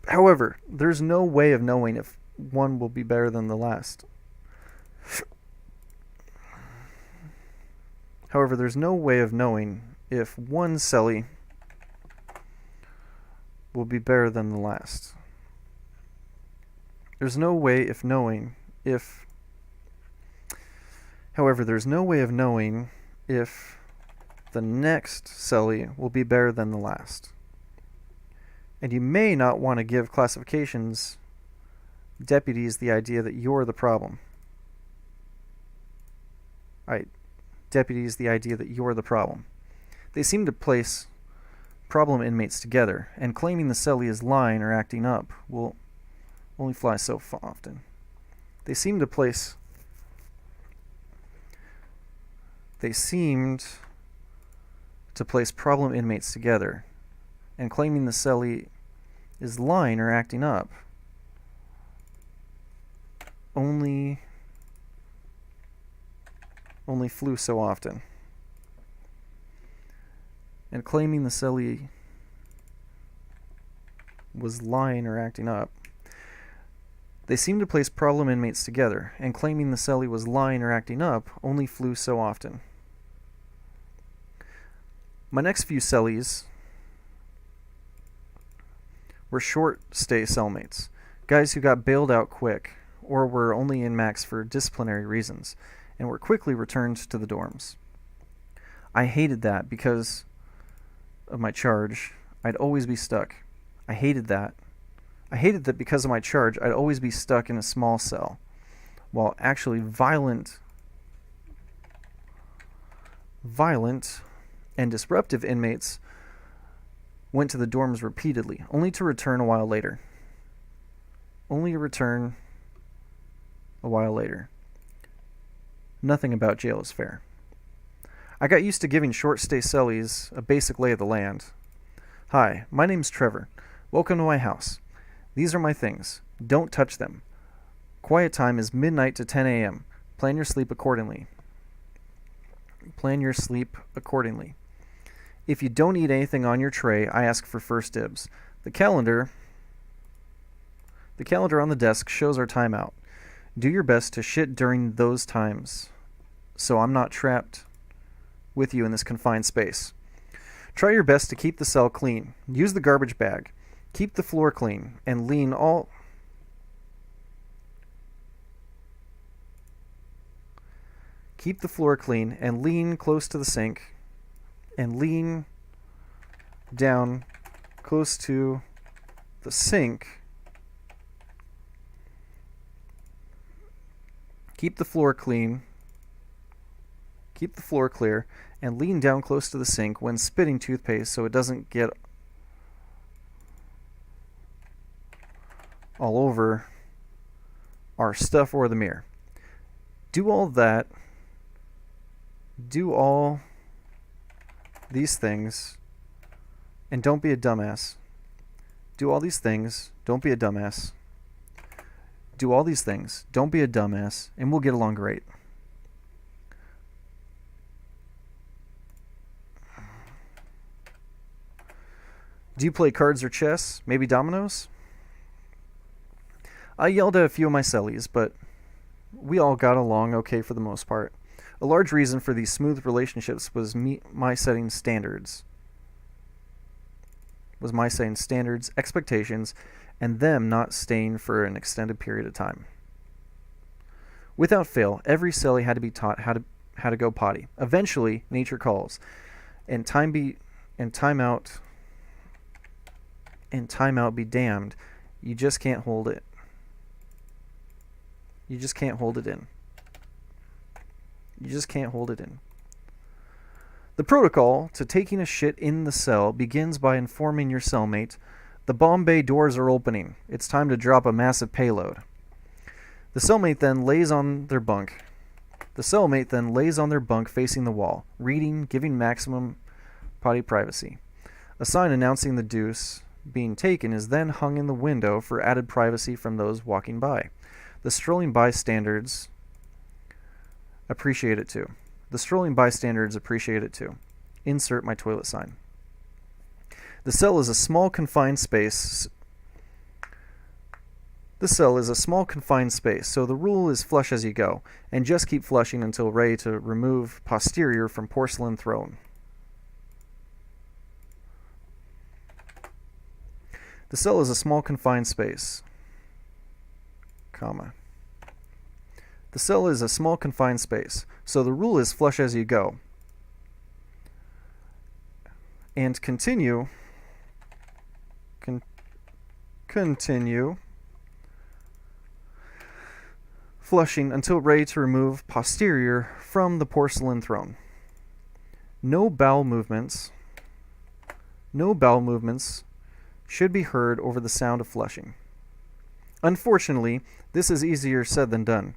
However, there's no way of knowing if one will be better than the last. However, there's no way of knowing if one celly will be better than the last. There's no way of knowing if... However, there's no way of knowing if the next celly will be better than the last. And you may not want to give classifications deputies the idea that you're the problem. Deputies the idea that you're the problem. They seem to place problem inmates together, and claiming the celly is lying or acting up will only fly so often. They seemed to place problem inmates together, and claiming the celly is lying or acting up only flew so often. And claiming the celly was lying or acting up They seemed to place problem inmates together, and claiming the cellie was lying or acting up only flew so often. My next few cellies were short-stay cellmates, guys who got bailed out quick, or were only in max for disciplinary reasons, and were quickly returned to the dorms. I hated that because of my charge, I'd always be stuck. I hated that. I hated that because of my charge, I'd always be stuck in a small cell, while actually violent and disruptive inmates went to the dorms repeatedly, only to return a while later. Nothing about jail is fair. I got used to giving short-stay cellies a basic lay of the land. Hi, my name's Trevor. Welcome to my house. These are my things. Don't touch them. Quiet time is midnight to 10 a.m. Plan your sleep accordingly. If you don't eat anything on your tray, I ask for first dibs. The calendar on the desk shows our timeout. Do your best to shit during those times, so I'm not trapped with you in this confined space. Try your best to keep the cell clean. Use the garbage bag. Keep the floor clean and lean close to the sink and lean down close to the sink. Keep the floor clear and lean down close to the sink when spitting toothpaste so it doesn't get all over our stuff or the mirror. Do all these things and don't be a dumbass. Do all these things, don't be a dumbass. Do all these things, don't be a dumbass, and we'll get along great. Do you play cards or chess? Maybe dominoes? I yelled at a few of my cellies, but we all got along okay for the most part. A large reason for these smooth relationships was my setting standards, expectations, and them not staying for an extended period of time. Without fail, every cellie had to be taught how to go potty. Eventually, nature calls, and timeout be damned. You just can't hold it. You just can't hold it in. The protocol to taking a shit in the cell begins by informing your cellmate, the bomb bay doors are opening. It's time to drop a massive payload. The cellmate then lays on their bunk facing the wall, reading, giving maximum potty privacy. A sign announcing the deuce being taken is then hung in the window for added privacy from those walking by. The strolling bystanders appreciate it too. Insert my toilet sign. The cell is a small confined space. So the rule is flush as you go, and just keep flushing until ready to remove posterior from porcelain throne. The cell is a small confined space, The cell is a small confined space, so the rule is flush as you go. And continue flushing until ready to remove posterior from the porcelain throne. No bowel movements should be heard over the sound of flushing. Unfortunately, this is easier said than done.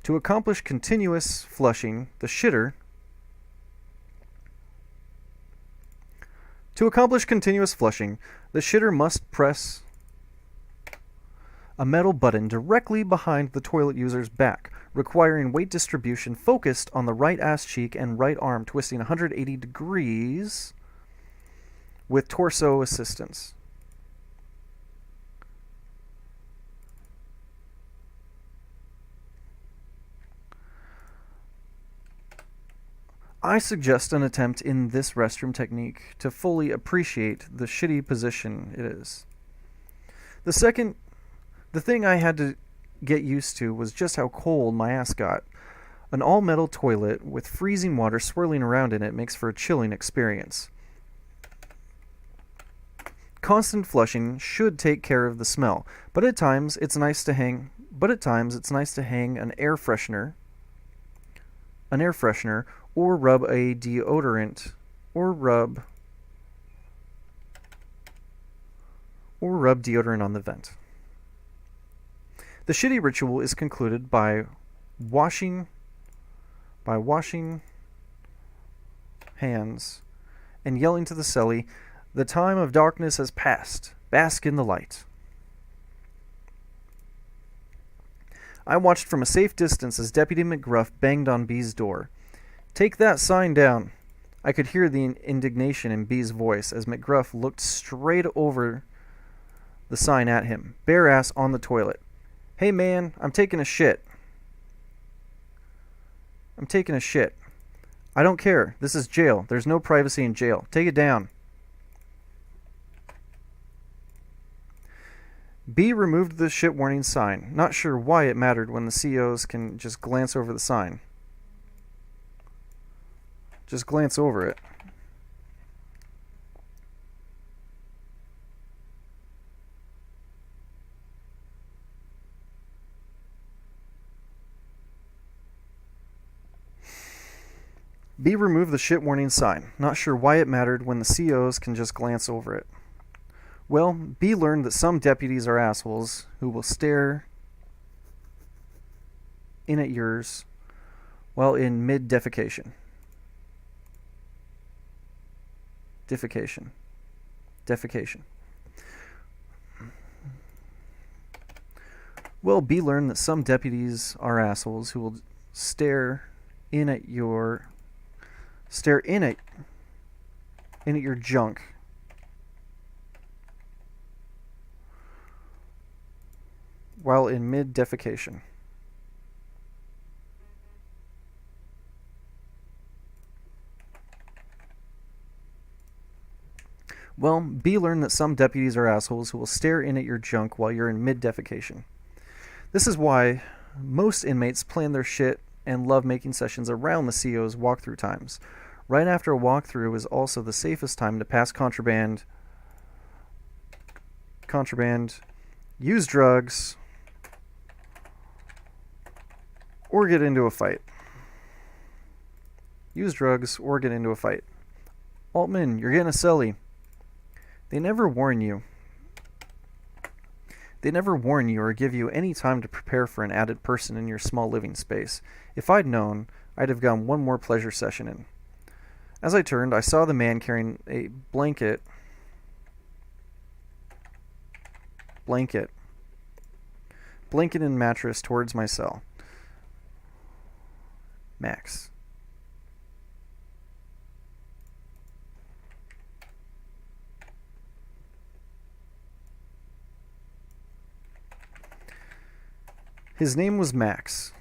To accomplish continuous flushing, the shitter must press a metal button directly behind the toilet user's back, requiring weight distribution focused on the right ass cheek and right arm twisting 180 degrees with torso assistance. I suggest an attempt in this restroom technique to fully appreciate the shitty position it is. The thing I had to get used to was just how cold my ass got. An all-metal toilet with freezing water swirling around in it makes for a chilling experience. Constant flushing should take care of the smell, but at times it's nice to hang an air freshener or rub a deodorant or rub deodorant on the vent. The shitty ritual is concluded by washing hands and yelling to the celly, "The time of darkness has passed. Bask in the light." I watched from a safe distance as Deputy McGruff banged on B's door. "Take that sign down." I could hear the indignation in B's voice as McGruff looked straight over the sign at him, bare ass on the toilet. "Hey man, I'm taking a shit." "I don't care. This is jail. There's no privacy in jail. Take it down." B removed the shit warning sign. Not sure why it mattered when the COs can just glance over the sign. Just glance over it. B removed the shit warning sign. Not sure why it mattered when the COs can just glance over it. Well, B learned that some deputies are assholes who will stare in at yours while in mid-defecation. Defecation. Well, B learned that some deputies are assholes who will stare in at your junk while in mid-defecation. Well, B learned that some deputies are assholes who will stare in at your junk while you're in mid-defecation. This is why most inmates plan their shit and love-making sessions around the CO's walkthrough times. Right after a walkthrough is also the safest time to pass contraband, use drugs, or get into a fight. Altman, you're getting a celly. They never warn you or give you any time to prepare for an added person in your small living space. If I'd known, I'd have gotten one more pleasure session in. As I turned, I saw the man carrying a blanket and mattress towards my cell. Max. His name was Max.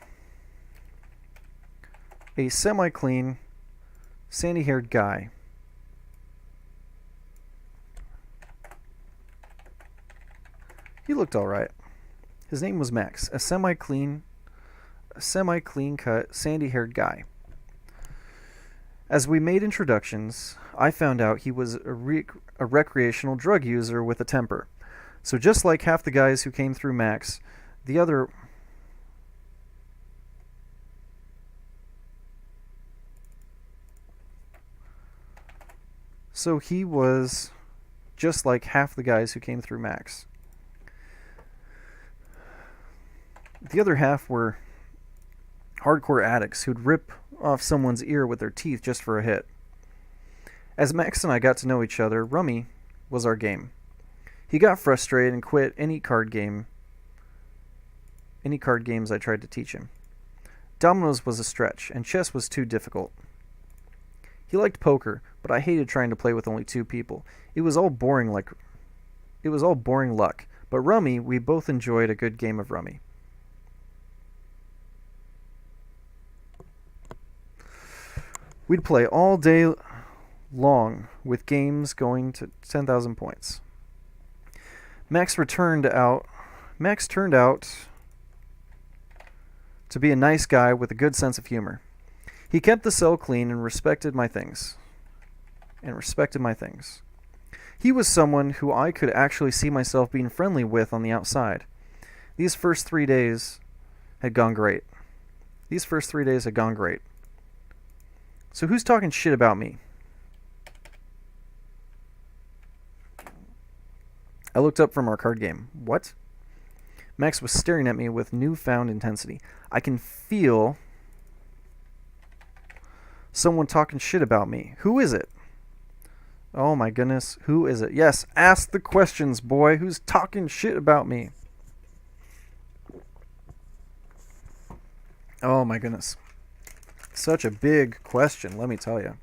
A semi-clean, sandy-haired guy. He looked all right. His name was Max, a semi-clean cut, sandy-haired guy. As we made introductions, I found out he was a recreational drug user with a temper. So just like half the guys who came through Max, the other... So he was just like half the guys who came through Max. The other half were hardcore addicts who'd rip off someone's ear with their teeth just for a hit. As Max and I got to know each other, rummy was our game. He got frustrated and quit any card games I tried to teach him. Dominoes was a stretch, and chess was too difficult. He liked poker, but I hated trying to play with only two people. It was all boring luck. But rummy, we both enjoyed a good game of rummy. We'd play all day long with games going to 10,000 points. Max turned out to be a nice guy with a good sense of humor. He kept the cell clean and respected my things. He was someone who I could actually see myself being friendly with on the outside. These first 3 days had gone great. So who's talking shit about me? I looked up from our card game. What? Max was staring at me with newfound intensity. I can feel someone talking shit about me. Who is it? Oh my goodness, who is it? Yes, ask the questions, boy. Who's talking shit about me? Oh my goodness. Such a big question, let me tell you.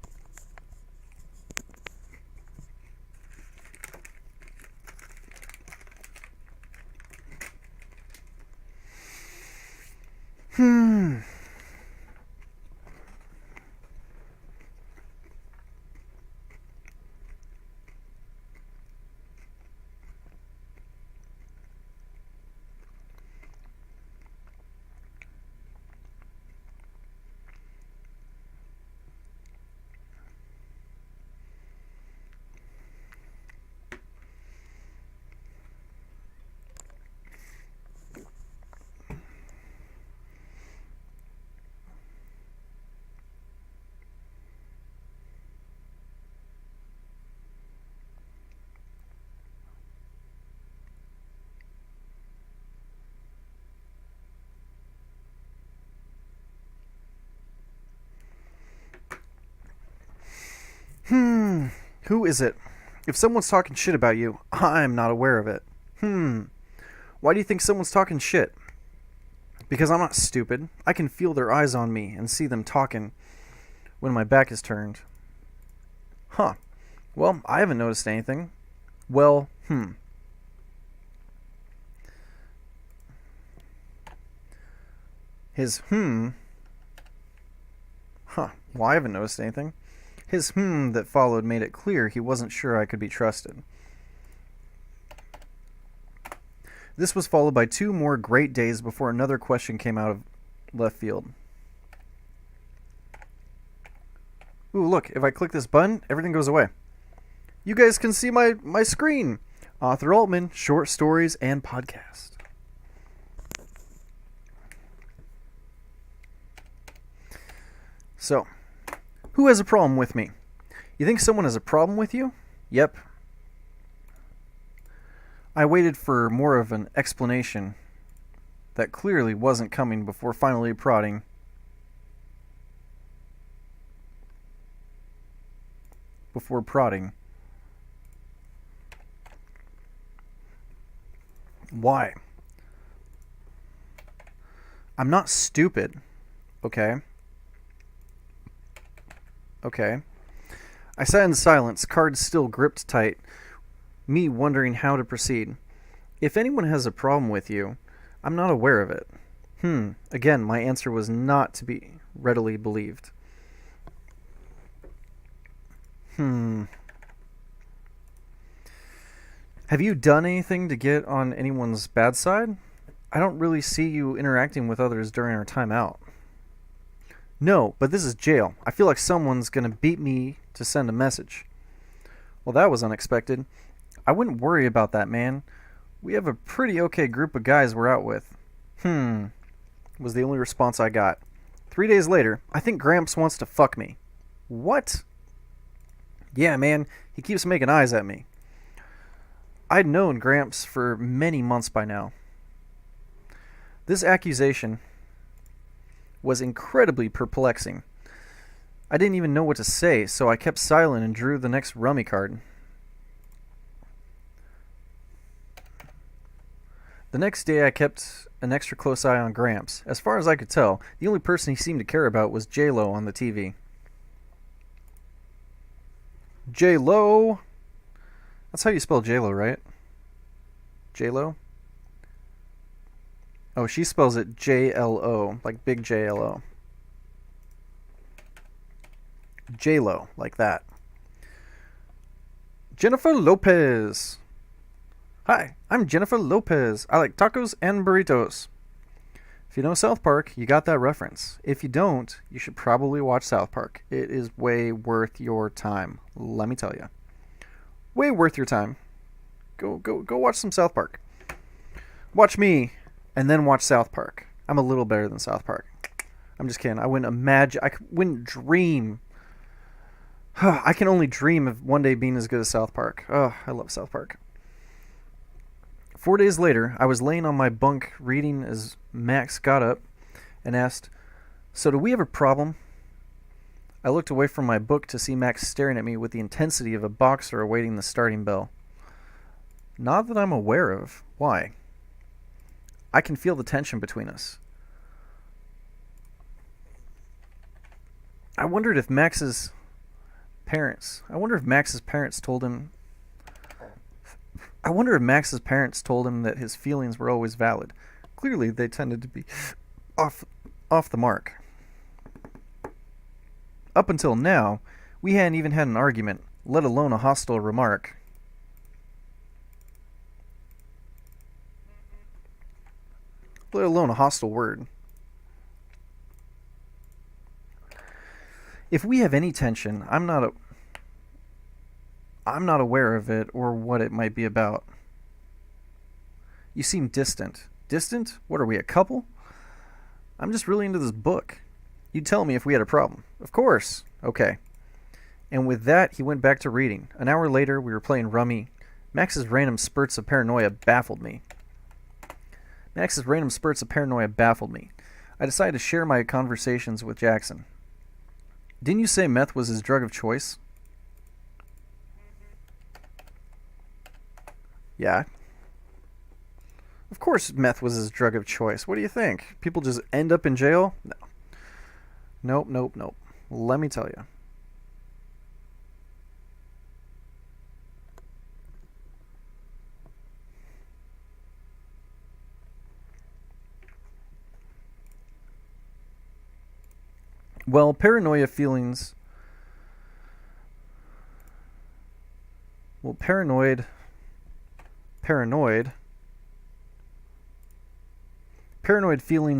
Who is it? If someone's talking shit about you, I'm not aware of it. Why do you think someone's talking shit? Because I'm not stupid. I can feel their eyes on me and see them talking when my back is turned. Huh. Well, I haven't noticed anything. Well, His Huh. Well, I haven't noticed anything. His that followed made it clear he wasn't sure I could be trusted. This was followed by 2 more great days before another question came out of left field. Ooh, look, if I click this button, everything goes away. You guys can see my screen. Author Altman, short stories and podcast. So, who has a problem with me? You think someone has a problem with you? Yep. I waited for more of an explanation that clearly wasn't coming before finally prodding. Why? I'm not stupid, okay? I sat in silence, cards still gripped tight, me wondering how to proceed. If anyone has a problem with you, I'm not aware of it. Again, my answer was not to be readily believed. Have you done anything to get on anyone's bad side? I don't really see you interacting with others during our time out. No, but this is jail. I feel like someone's gonna beat me to send a message. Well, that was unexpected. I wouldn't worry about that, man. We have a pretty okay group of guys we're out with. Was the only response I got. 3 days later, I think Gramps wants to fuck me. What? Yeah, man, he keeps making eyes at me. I'd known Gramps for many months by now. This accusation was incredibly perplexing. I didn't even know what to say, so I kept silent and drew the next rummy card. The next day I kept an extra close eye on Gramps. As far as I could tell, the only person he seemed to care about was J-Lo on the TV. J-Lo? That's how you spell J-Lo, right? J-Lo? Oh, she spells it J-L-O, like big J-L-O. J-Lo, like that. Jennifer Lopez. Hi, I'm Jennifer Lopez. I like tacos and burritos. If you know South Park, you got that reference. If you don't, you should probably watch South Park. It is way worth your time. Let me tell you. Way worth your time. Go watch some South Park. Watch me, and then watch South Park. I'm a little better than South Park. I'm just kidding. I wouldn't dream. I can only dream of one day being as good as South Park. Oh, I love South Park. 4 days later, I was laying on my bunk reading as Max got up and asked, "So do we have a problem?" I looked away from my book to see Max staring at me with the intensity of a boxer awaiting the starting bell. Not that I'm aware of. Why? I can feel the tension between us. I wondered if Max's parents told him that his feelings were always valid. Clearly, they tended to be off the mark. Up until now, we hadn't even had an argument, let alone a hostile remark. Let alone a hostile word. If we have any tension, I'm not aware of it or what it might be about. You seem distant. Distant? What are we, a couple? I'm just really into this book. You'd tell me if we had a problem. Of course. Okay. And with that, he went back to reading. An hour later, we were playing rummy. Max's random spurts of paranoia baffled me. I decided to share my conversations with Jackson. Didn't you say meth was his drug of choice? Yeah. Of course meth was his drug of choice. What do you think? People just end up in jail? No. Nope. Let me tell you. Well, paranoid feelings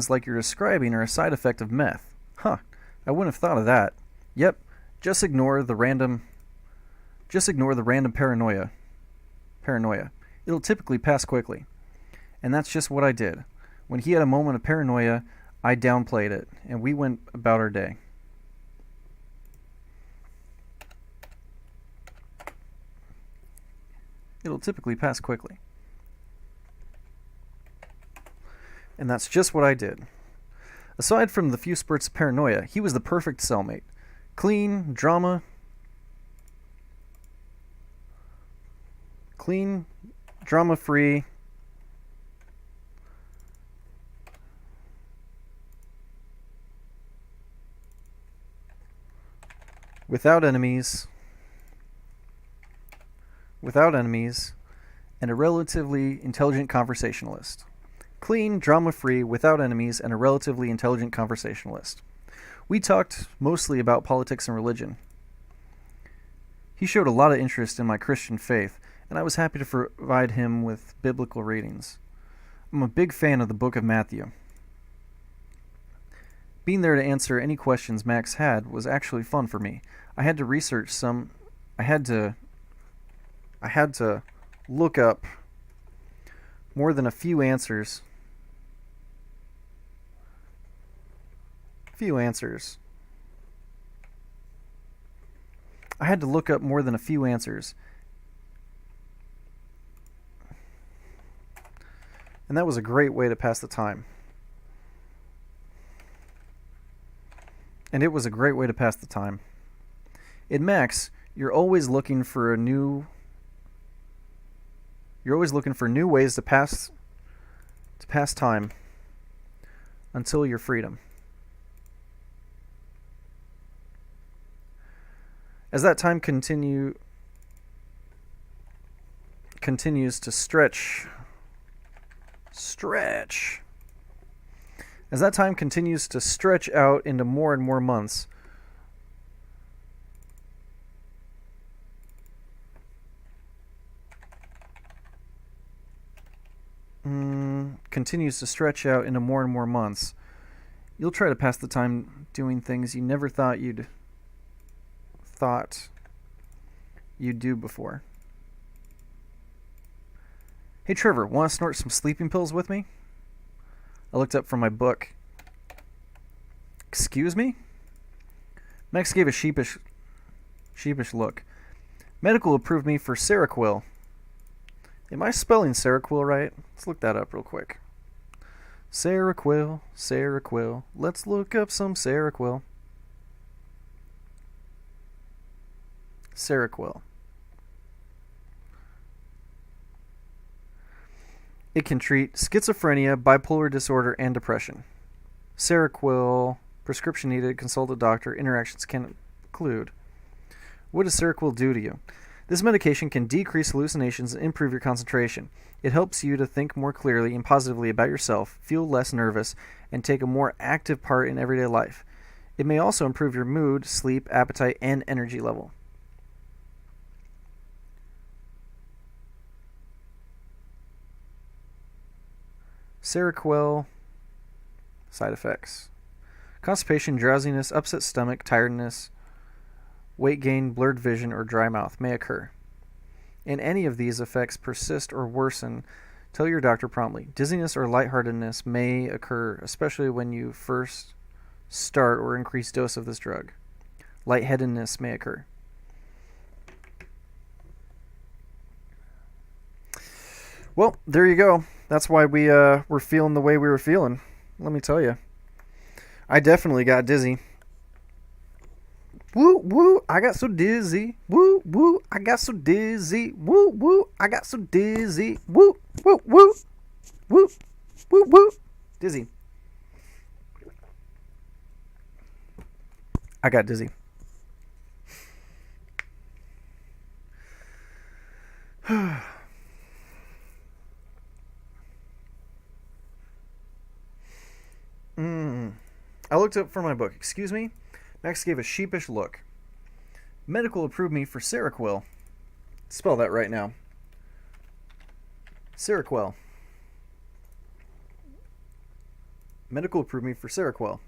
like you're describing are a side effect of meth. Huh, I wouldn't have thought of that. Yep, just ignore the random paranoia. It'll typically pass quickly. And that's just what I did. When he had a moment of paranoia, I downplayed it, and we went about our day. It'll typically pass quickly. And that's just what I did. Aside from the few spurts of paranoia, he was the perfect cellmate. Clean, drama-free, without enemies, and a relatively intelligent conversationalist. Clean, drama-free, without enemies, and a relatively intelligent conversationalist. We talked mostly about politics and religion. He showed a lot of interest in my Christian faith, and I was happy to provide him with biblical readings. I'm a big fan of the book of Matthew. Being there to answer any questions Max had was actually fun for me. I had to look up more than a few answers. And that was a great way to pass the time. In Max, you're always looking for new ways to pass time until your freedom. As that time continues to stretch. As that time continues to stretch out into more and more months, continues to stretch out into more and more months, you'll try to pass the time doing things you never thought you'd do before. Hey Trevor, want to snort some sleeping pills with me? I looked up from my book. Excuse me? Max gave a sheepish look. Medical approved me for Seroquel. Am I spelling Seroquel right? Let's look that up real quick. Seroquel. Let's look up some Seroquel. Seroquel. It can treat schizophrenia, bipolar disorder, and depression. Seroquel, prescription needed, consult a doctor, interactions can include. What does Seroquel do to you? This medication can decrease hallucinations and improve your concentration. It helps you to think more clearly and positively about yourself, feel less nervous, and take a more active part in everyday life. It may also improve your mood, sleep, appetite, and energy level. Seroquel side effects: constipation, drowsiness, upset stomach, tiredness, weight gain, blurred vision, or dry mouth may occur. In any of these effects persist or worsen, tell your doctor promptly. Dizziness or lightheartedness may occur, especially when you first start or increase dose of this drug. Lightheadedness may occur. Well, there you go. That's why we were feeling the way we were feeling. Let me tell you. I definitely got dizzy. Woo, woo, I got so dizzy. Woo, woo, I got so dizzy. Woo, woo, I got so dizzy. Woo, woo, woo. Woo, woo, woo. Dizzy. I got dizzy. I looked up from my book. Excuse me? Max gave a sheepish look. Medical approved me for Seroquel. Spell that right now. Seroquel. Medical approved me for Seroquel.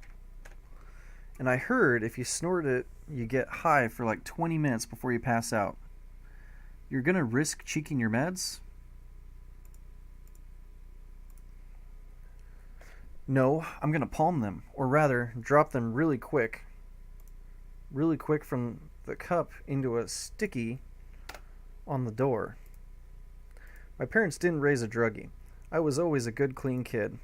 And I heard if you snort it, you get high for like 20 minutes before you pass out. You're going to risk cheeking your meds? No, I'm going to palm them, or rather, drop them really quick from the cup into a sticky on the door. My parents didn't raise a druggie. I was always a good, clean kid.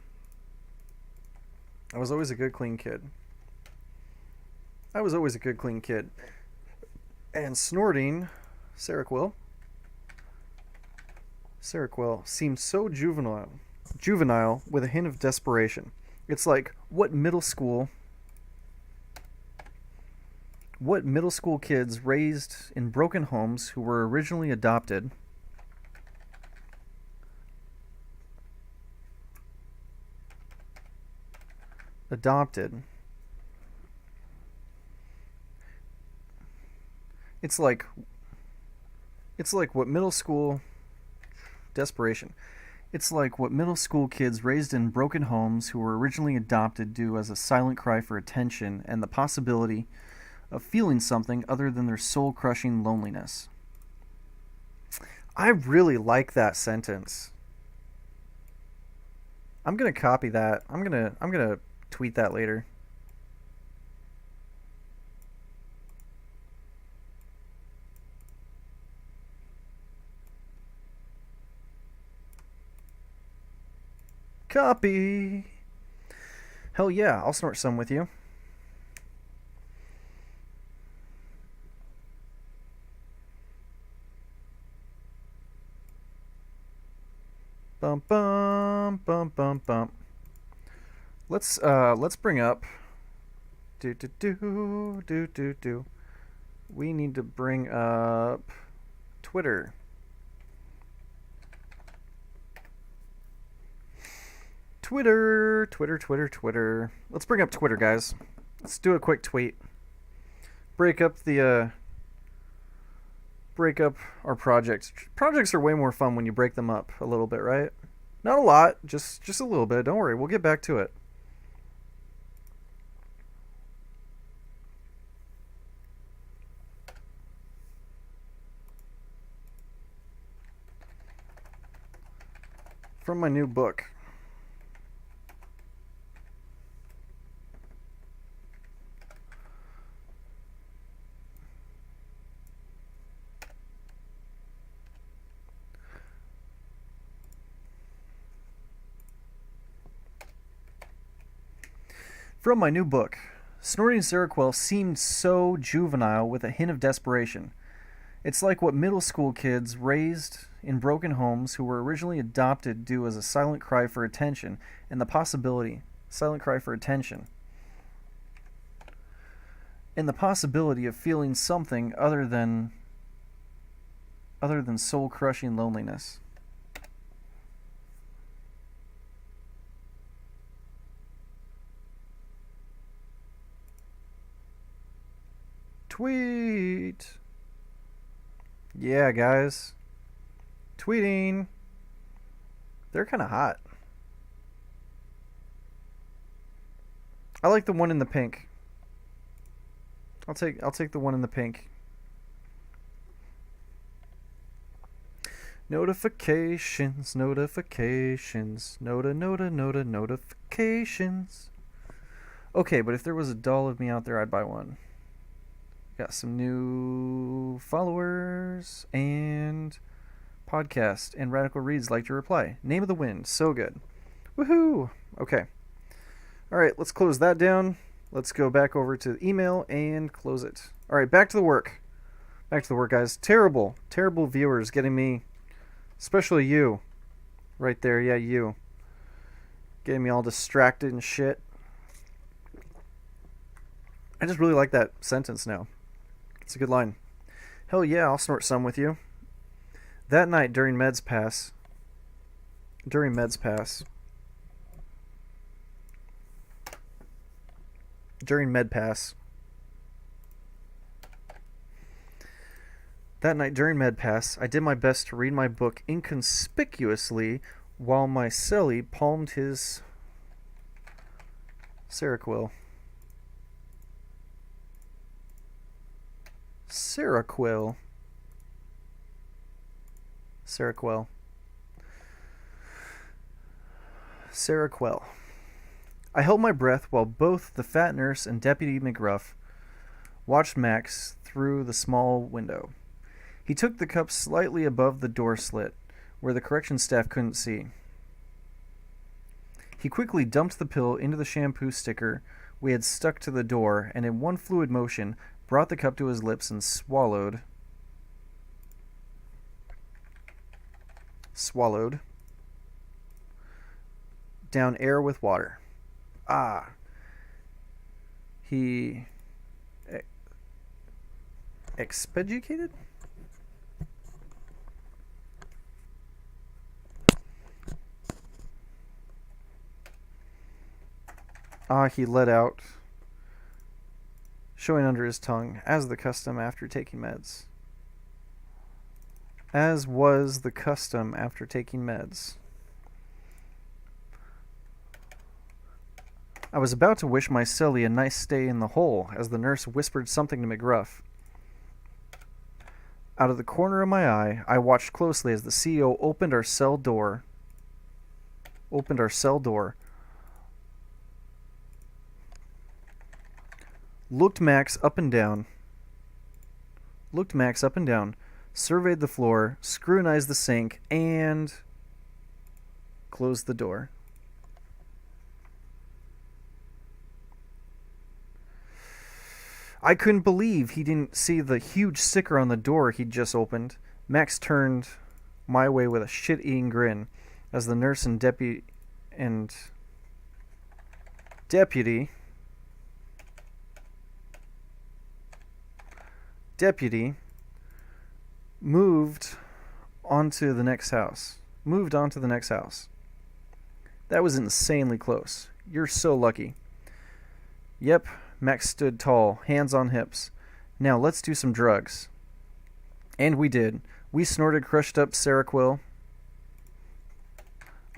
And snorting Seroquel seemed so juvenile with a hint of desperation. It's like what middle school kids raised in broken homes who were originally adopted it's like what middle school desperation. It's like what middle school kids raised in broken homes who were originally adopted do as a silent cry for attention and the possibility of feeling something other than their soul-crushing loneliness. I really like that sentence. I'm going to copy that. I'm going to tweet that later. Copy. Hell yeah, I'll snort some with you. Bum bum bum bum bum. Let's bring up do. We need to bring up Twitter. Twitter. Let's bring up Twitter, guys. Let's do a quick tweet. Break up our projects. Projects are way more fun when you break them up a little bit, right? Not a lot, just a little bit. Don't worry, we'll get back to it. From my new book. From my new book, snorting Seroquel seemed so juvenile with a hint of desperation. It's like what middle school kids raised in broken homes who were originally adopted do as a silent cry for attention and the possibility, silent cry for attention, and the possibility of feeling something other than soul-crushing loneliness. Tweet. Yeah, guys. Tweeting. They're kind of hot. I like the one in the pink. I'll take the one in the pink. Notifications, notifications. Okay, but if there was a doll of me out there, I'd buy one. Got some new followers and podcast and Radical Reads like to reply. Name of the Wind, so good. Woohoo! Okay. All right, let's close that down. Let's go back over to the email and close it. All right, back to the work. Back to the work, guys. Terrible viewers getting me, especially you, right there. Yeah, you. Getting me all distracted and shit. I just really like that sentence now. It's a good line. Hell yeah, I'll snort some with you. That night during Med Pass, I did my best to read my book inconspicuously while my cellie palmed his Seroquel. I held my breath while both the fat nurse and Deputy McGruff watched Max through the small window. He took the cup slightly above the door slit, where the corrections staff couldn't see. He quickly dumped the pill into the shampoo sticker we had stuck to the door, and in one fluid motion brought the cup to his lips and swallowed down air with water. Ah. He expedicated? He let out, showing under his tongue, as the custom after taking meds. As was the custom after taking meds. I was about to wish my cellie a nice stay in the hole as the nurse whispered something to McGruff. Out of the corner of my eye, I watched closely as the CEO opened our cell door. Looked Max up and down, surveyed the floor, scrutinized the sink, and closed the door. I couldn't believe he didn't see the huge sticker on the door he'd just opened. Max turned my way with a shit-eating grin as the nurse and deputy moved onto the next house. That was insanely close. You're so lucky. Yep, Max stood tall, hands on hips. Now let's do some drugs. And we did. We snorted crushed up Seroquel.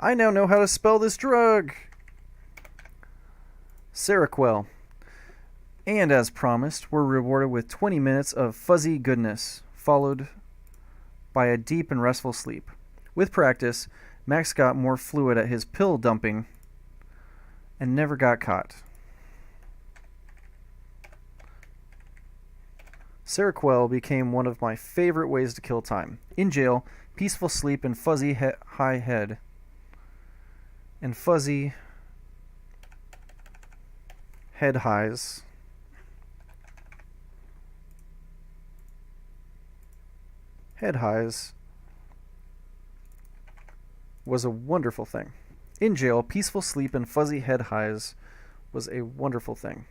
I now know how to spell this drug. Seroquel. And as promised, we're rewarded with 20 minutes of fuzzy goodness, followed by a deep and restful sleep. With practice, Max got more fluid at his pill dumping and never got caught. Seroquel became one of my favorite ways to kill time. In jail, peaceful sleep and fuzzy high head. And fuzzy head highs. Head highs was a wonderful thing. In jail, peaceful sleep and fuzzy head highs was a wonderful thing.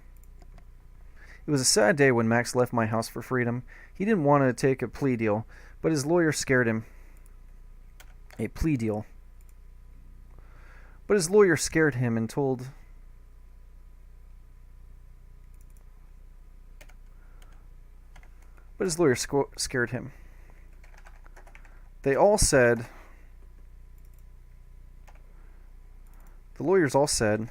It was a sad day when Max left my house for freedom. He didn't want to take a plea deal, but his lawyer scared him. A plea deal. But his lawyer scared him and told... But his lawyer scared him. They all said... The lawyers all said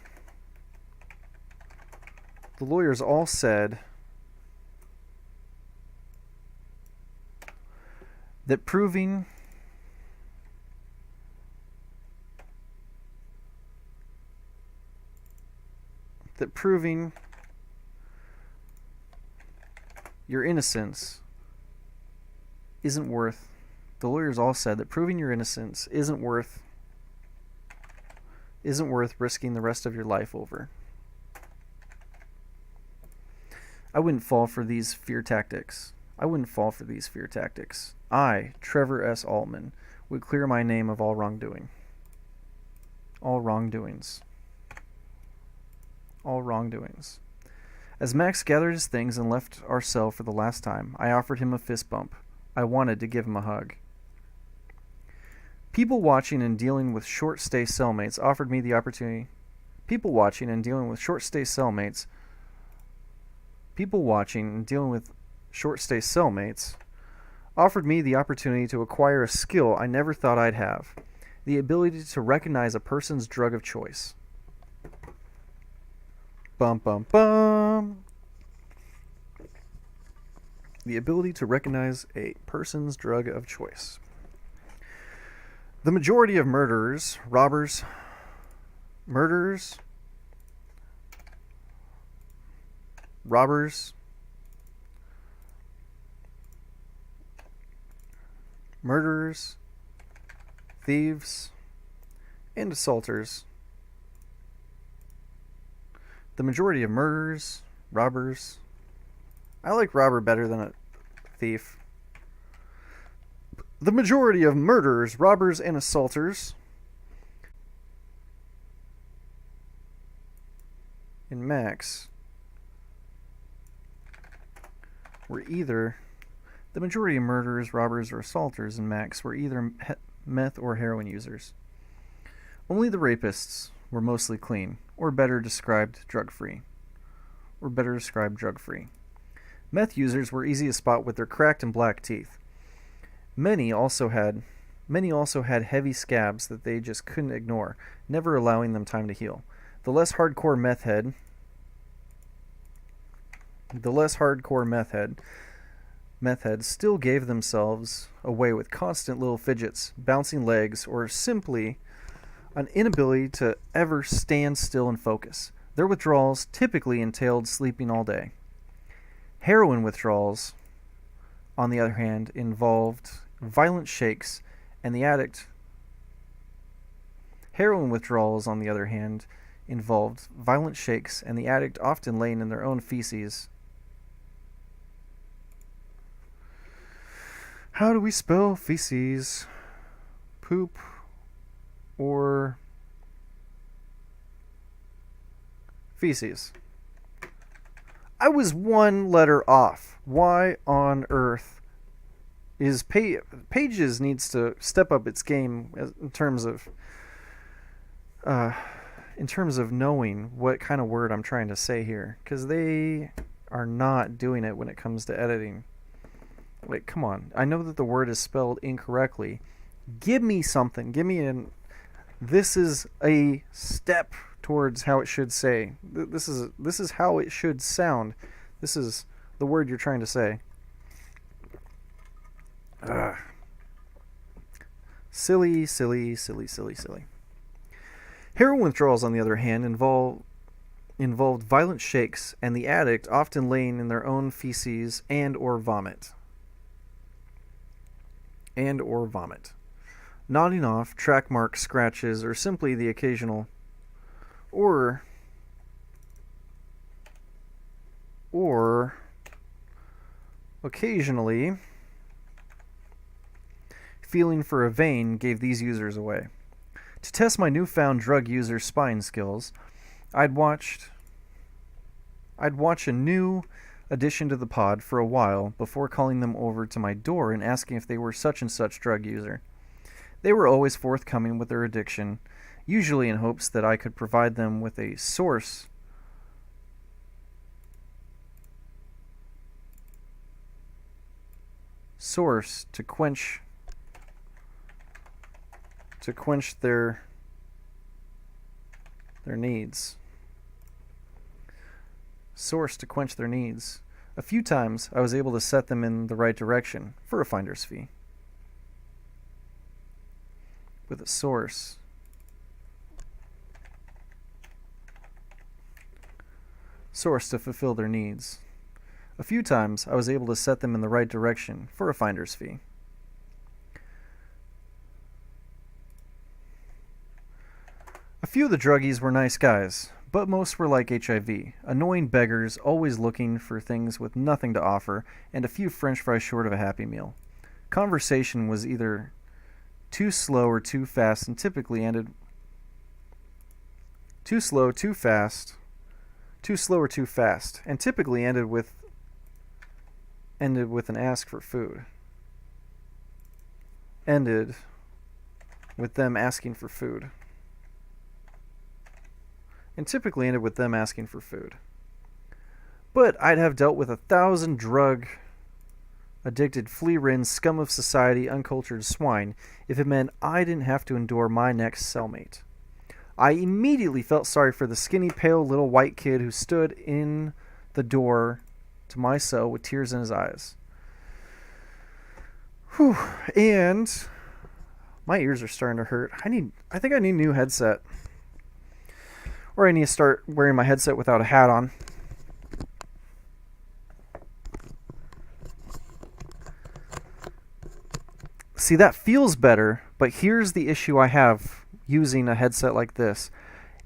that proving your innocence isn't worth... The lawyers all said that proving your innocence isn't worth risking the rest of your life over. I wouldn't fall for these fear tactics. I, Trevor S. Altman, would clear my name of all wrongdoing. All wrongdoings. As Max gathered his things and left our cell for the last time, I offered him a fist bump. I wanted to give him a hug. People watching and dealing with short-stay cellmates offered me the opportunity to acquire a skill I never thought I'd have, the ability to recognize a person's drug of choice. Bum, bum, bum. The ability to recognize a person's drug of choice. The majority of murderers, robbers, thieves, and assaulters. The majority of murderers, robbers... I like robber better than a thief. The majority of murderers, robbers, and assaulters in Max were either... The majority of murderers, robbers, or assaulters in Max were either meth or heroin users. Only the rapists were mostly clean, or better described drug-free. Meth users were easy to spot with their cracked and black teeth. Many also had heavy scabs that they just couldn't ignore, never allowing them time to heal. The less hardcore meth heads still gave themselves away with constant little fidgets, bouncing legs, or simply an inability to ever stand still and focus. Their withdrawals typically entailed sleeping all day. Heroin withdrawals, on the other hand, involved violent shakes, and the addict... often laying in their own feces. How do we spell feces? Poop or feces? I was one letter off. Why on earth is Pages needs to step up its game in terms of knowing what kind of word I'm trying to say here, because they are not doing it when it comes to editing. Like, come on. I know that the word is spelled incorrectly. Give me something. Give me This is a step towards how it should say. This is how it should sound. This is the word you're trying to say. Ugh. Silly, silly, silly, silly, silly. Heroin withdrawals, on the other hand, involved violent shakes and the addict often laying in their own feces and or vomit. Nodding off, track marks, scratches, or simply the occasional or occasionally feeling for a vein gave these users away. To test my newfound drug user spying skills, I'd watch a new addition to the pod for a while before calling them over to my door and asking if they were such and such drug user. They were always forthcoming with their addiction, usually in hopes that I could provide them with a source to quench their needs. Source to quench their needs. A few times I was able to set them in the right direction for a finder's fee. With a source to fulfill their needs. A few times I was able to set them in the right direction for a finder's fee. A few of the druggies were nice guys, but most were like HIV, annoying beggars always looking for things with nothing to offer and a few french fries short of a Happy Meal. Conversation was either too slow or too fast and typically ended too slow or too fast and typically ended with an ask for food. Ended with them asking for food. And typically ended with them asking for food. But I'd have dealt with 1,000 drug-addicted flea-ridden scum of society uncultured swine if it meant I didn't have to endure my next cellmate. I immediately felt sorry for the skinny, pale little white kid who stood in the door to my cell with tears in his eyes. Whew. And my ears are starting to hurt. I think I need a new headset. Or I need to start wearing my headset without a hat on. See, that feels better, but here's the issue I have using a headset like this,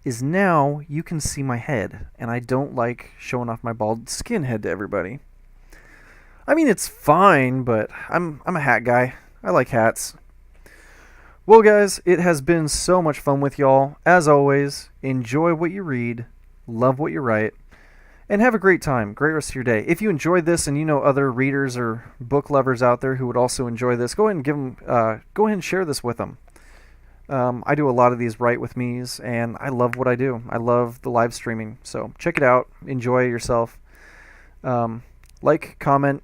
is now you can see my head, and I don't like showing off my bald skin head to everybody. I mean, it's fine, but I'm a hat guy. I like hats. Well, guys, it has been so much fun with y'all. As always, enjoy what you read, love what you write, and have a great time. Great rest of your day. If you enjoyed this and you know other readers or book lovers out there who would also enjoy this, go ahead and share this with them. I do a lot of these Write With Me's, and I love what I do. I love the live streaming. So check it out. Enjoy yourself. Like, comment,